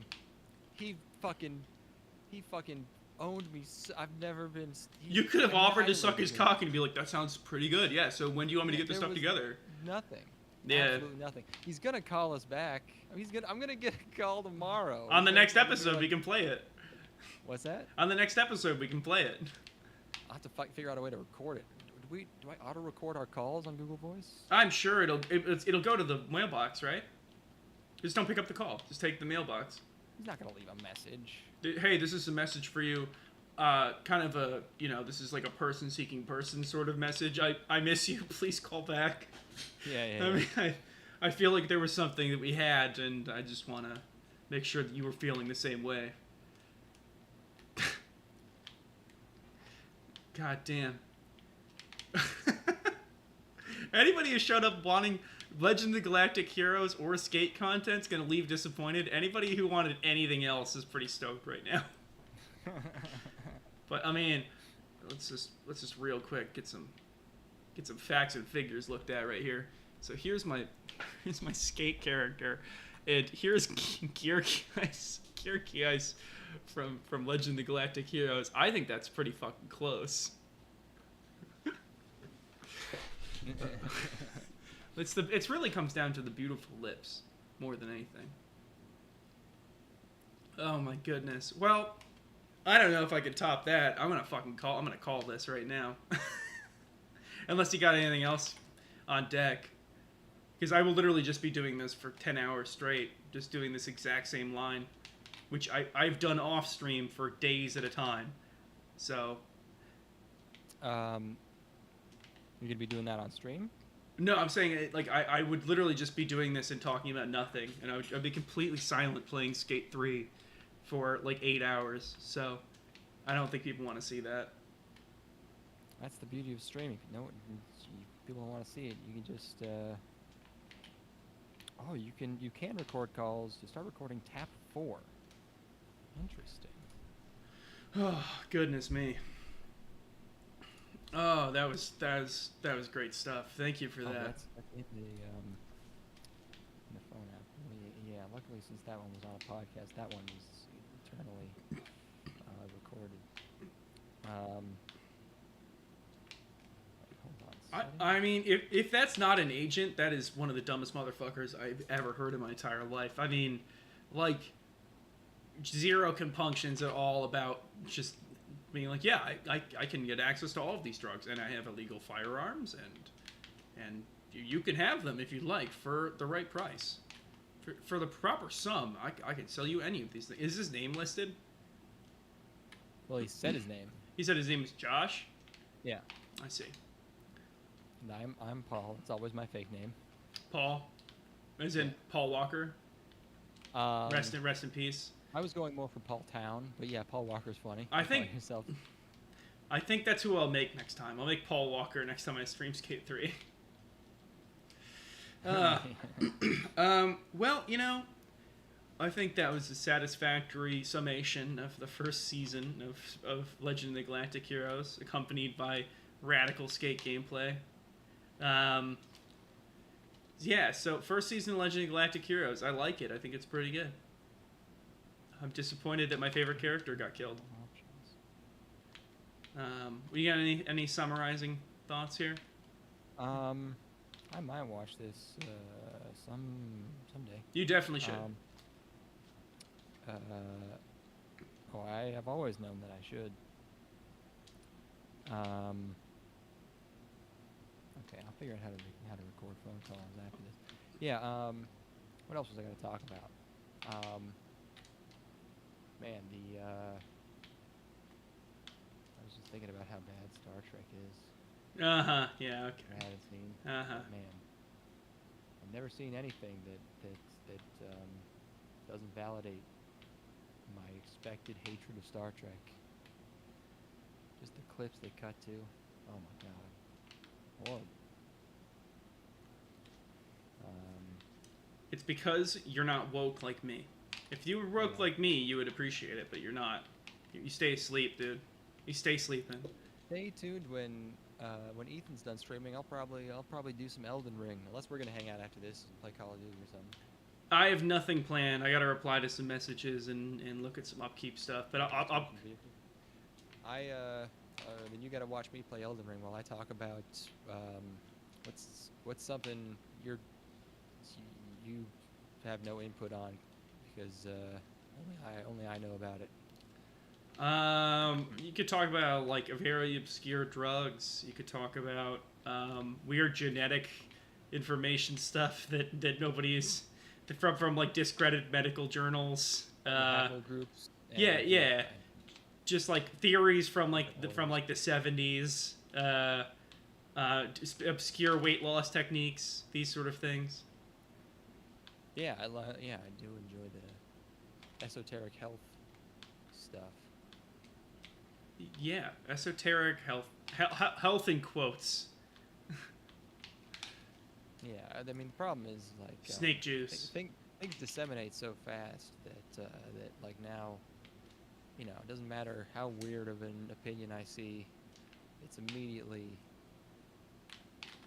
He fucking owned me. I've never been. You could have offered to suck annihilated his me. cock and be like, that sounds pretty good. Yeah, so when do you want me to get this There stuff was together? Nothing. Yeah. Absolutely nothing. He's gonna call us back. I'm gonna get a call tomorrow. On the He's next gonna be episode, like- we can play it. What's that? On the next episode, we can play it. I'll have to figure out a way to record it. Do I auto record our calls on Google Voice? I'm sure it'll go to the mailbox, right? Just don't pick up the call. Just take the mailbox. He's not gonna leave a message. Hey, this is a message for you. Kind of a, this is like a person seeking person sort of message. I miss you. Please call back. Yeah. I mean, I feel like there was something that we had, and I just want to make sure that you were feeling the same way. God damn. Anybody who showed up wanting Legend of the Galactic Heroes or Skate content's gonna leave disappointed. Anybody who wanted anything else is pretty stoked right now. But I mean, let's just real quick get some get some facts and figures looked at right here. So here's my skate character, and here's Gearkiais from Legend of the Galactic Heroes. I think that's pretty fucking close. It really comes down to the beautiful lips more than anything. Oh my goodness. Well, I don't know if I could top that. I'm gonna call this right now. Unless you got anything else on deck. Because I will literally just be doing this for 10 hours straight, just doing this exact same line, which I've done off stream for days at a time. So You're gonna be doing that on stream? no, I'm saying like I would literally just be doing this and talking about nothing, and I'd be completely silent playing Skate 3 for like 8 hours. So I don't think people want to see that. That's the beauty of streaming. No, people don't want to see it. You can just oh, you can record calls. Just start recording tap 4. Interesting. Oh goodness me. Oh, that was great stuff. Thank you for that. That's in the phone app. Yeah, luckily since that one was on a podcast, that one was eternally recorded. Hold on. I mean, if that's not an agent, that is one of the dumbest motherfuckers I've ever heard in my entire life. I mean, like, zero compunctions at all about just being like, yeah, I can get access to all of these drugs, and I have illegal firearms, and you can have them if you'd like for the right price. For the proper sum, I can sell you any of these things. Is his name listed? Well, he said his name. He said his name is Josh? Yeah. I see. And I'm Paul. It's always my fake name. Paul? As in Paul Walker? Rest in peace. I was going more for Paul Town, but yeah, Paul Walker's funny. I think that's who I'll make next time. I'll make Paul Walker next time I stream Skate 3. Well, you know, I think that was a satisfactory summation of the first season of Legend of the Galactic Heroes, accompanied by radical skate gameplay. Yeah, so first season of Legend of the Galactic Heroes, I like it. I think it's pretty good. I'm disappointed that my favorite character got killed. You got any summarizing thoughts here? I might watch this someday. You definitely should. I have always known that I should. Okay, I'll figure out how to record phone calls after this. Yeah. What else was I going to talk about? Man, I was just thinking about how bad Star Trek is. Yeah. Okay. I haven't seen. Uh-huh. Man, I've never seen anything that doesn't validate my expected hatred of Star Trek. Just the clips they cut to. Oh my god. Horrible. It's because you're not woke like me. If you were woke like me, you would appreciate it, but you're not. You stay asleep, dude. You stay sleeping. Stay tuned when Ethan's done streaming. I'll probably do some Elden Ring, unless we're gonna hang out after this and play Call of Duty or something. I have nothing planned. I gotta reply to some messages and look at some upkeep stuff. But I'll then you gotta watch me play Elden Ring while I talk about what's something you have no input on because only I know about it. You could talk about like very obscure drugs. You could talk about weird genetic information stuff that nobody is from like discredited medical journals. Groups. Yeah. Just like theories from like the 70s. Obscure weight loss techniques. These sort of things. Yeah, I do enjoy the esoteric health stuff. Yeah, esoteric health in quotes. Yeah, I mean the problem is like snake juice. Things disseminate so fast that like now, it doesn't matter how weird of an opinion I see, it's immediately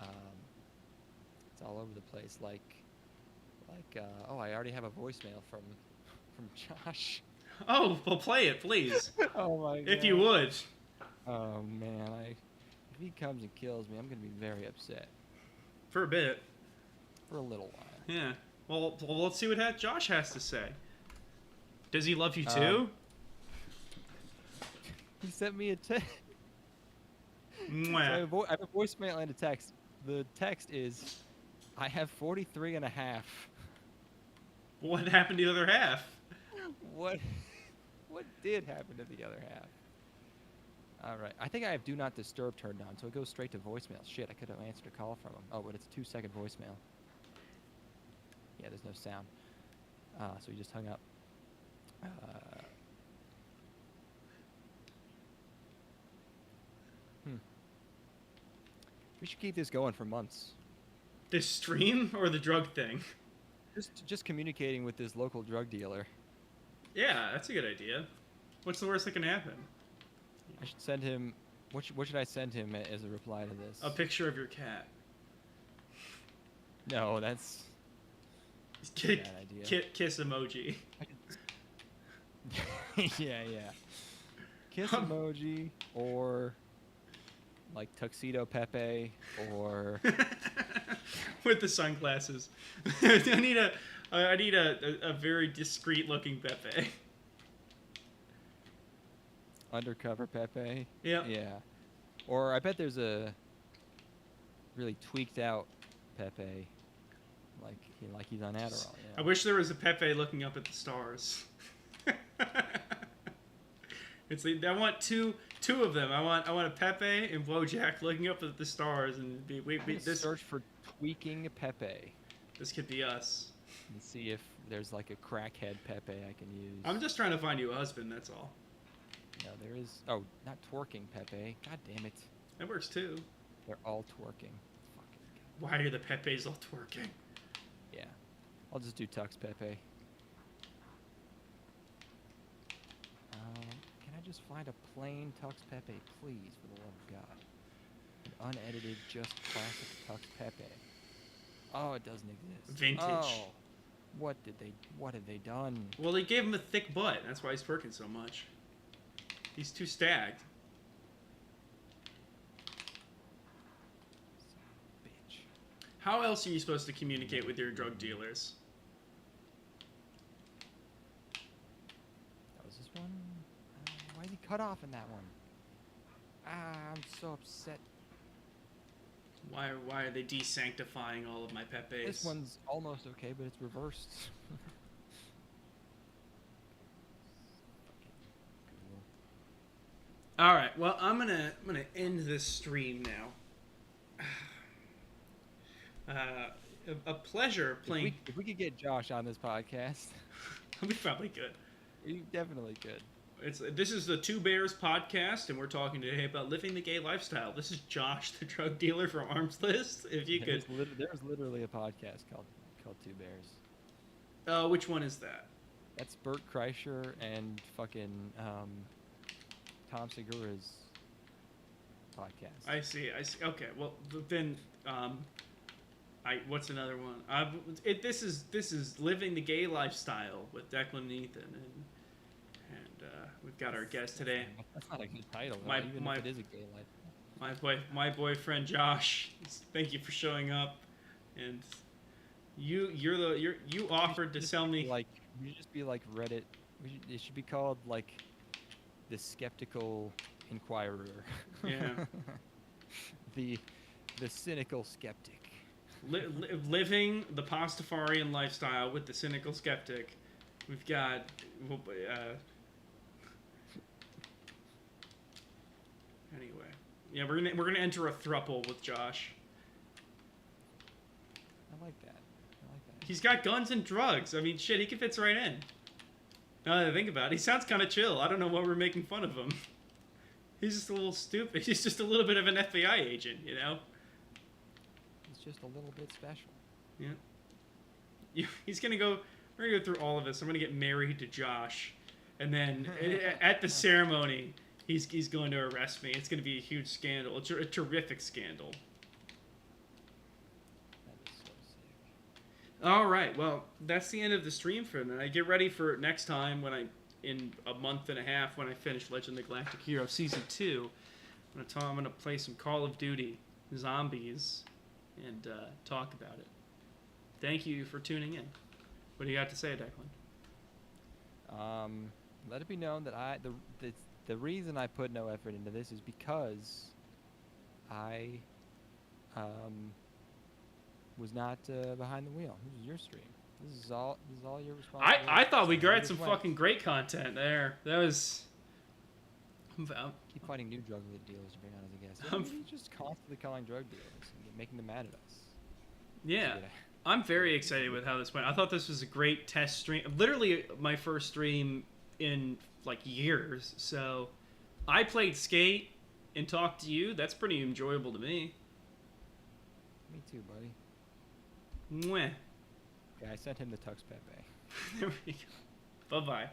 It's all over the place. Oh, I already have a voicemail from Josh. Oh, well, play it, please. Oh my god. If you would. Oh man, if he comes and kills me, I'm gonna be very upset For a bit. for a little while. Yeah. Well, let's see what Josh has to say. Does he love you too? He sent me a text. So I Mwah. have a voicemail and a text. The text is, I have 43 and a half. What happened to the other half? What did happen to the other half? All right. I think I have Do Not Disturb turned on, so it goes straight to voicemail. Shit, I could have answered a call from him. Oh, but it's a 2-second voicemail. Yeah, there's no sound. So he just hung up. We should keep this going for months. This stream or the drug thing? Just communicating with this local drug dealer. Yeah, that's a good idea. What's the worst that can happen? I should send him. What should I send him as a reply to this? A picture of your cat. No, that's a bad idea. Kiss emoji. Yeah. Kiss emoji or like Tuxedo Pepe or With the sunglasses. I need a very discreet looking Pepe. Undercover Pepe. Yep. Yeah. Or I bet there's a really tweaked out Pepe, like he's on Adderall. Yeah. I wish there was a Pepe looking up at the stars. I want two of them. I want a Pepe and Wojak looking up at the stars and this Search for tweaking Pepe this could be us. and see if there's like a crackhead Pepe I can use. I'm just trying to find you a husband. That's all. No, there is. Oh, not twerking Pepe. God damn it. That works too. They're all twerking. Fucking God. Why are the Pepes all twerking? Yeah. I'll just do Tux Pepe. Can I just find a plain Tux Pepe, please, for the love of God? An unedited, just classic Tux Pepe. Oh, it doesn't exist. Vintage. Oh, what have they done? Well, they gave him a thick butt. That's why he's twerking so much. He's too stacked. Bitch. How else are you supposed to communicate with your drug dealers? That was this one? Why is he cut off in that one? I'm so upset. Why are they desanctifying all of my Pepes? This one's almost okay, but it's reversed. All right. Well, I'm gonna end this stream now. A pleasure playing. If we could get Josh on this podcast, We probably could. we definitely could. This is the Two Bears podcast, and we're talking today about living the gay lifestyle. This is Josh, the drug dealer from Arms List. If you could, There's literally a podcast called Two Bears. which one is that? That's Bert Kreischer and fucking Tom Segura's podcast. I see. Okay. Well, then, what's another one? This is living the gay lifestyle with Declan and Ethan, and we've got our guest today. That's not a good title, though, My- even my- if it is a gay life. My boyfriend Josh. Thank you for showing up, and you offered to sell me. Like, we should just be like Reddit. It should be called like the Skeptical Inquirer. Yeah. the cynical skeptic. Living the Pastafarian lifestyle with the cynical skeptic. We've got. Anyway, yeah, we're gonna enter a throuple with Josh. I like that. He's got guns and drugs. I mean, shit, he fits right in. Now that I think about it, he sounds kind of chill. I don't know why we're making fun of him. He's just a little stupid. He's just a little bit of an FBI agent, you know? He's just a little bit special. Yeah. He's gonna go. We're gonna go through all of this. I'm gonna get married to Josh, and then at the ceremony, he's going to arrest me. It's gonna be a huge scandal. It's a terrific scandal. All right. Well, that's the end of the stream for tonight. Get ready for next time in a month and a half, when I finish Legend of the Galactic Hero Season 2. I'm gonna play some Call of Duty Zombies and talk about it. Thank you for tuning in. What do you got to say, Declan? Let it be known that the reason I put no effort into this is because I was not behind the wheel. This is your stream. This is all your responsibility. I thought we So got some fucking great content there. That was. Keep finding new drug dealers to bring on as a guest. I'm- You're just constantly calling drug dealers and making them mad at us. Yeah. I'm very excited with how this went. I thought this was a great test stream. Literally my first stream in like years. So I played Skate and talked to you. That's pretty enjoyable to me. Me too, buddy. Mwah. Yeah, I sent him the Tux Pepe. There we go. Bye-bye.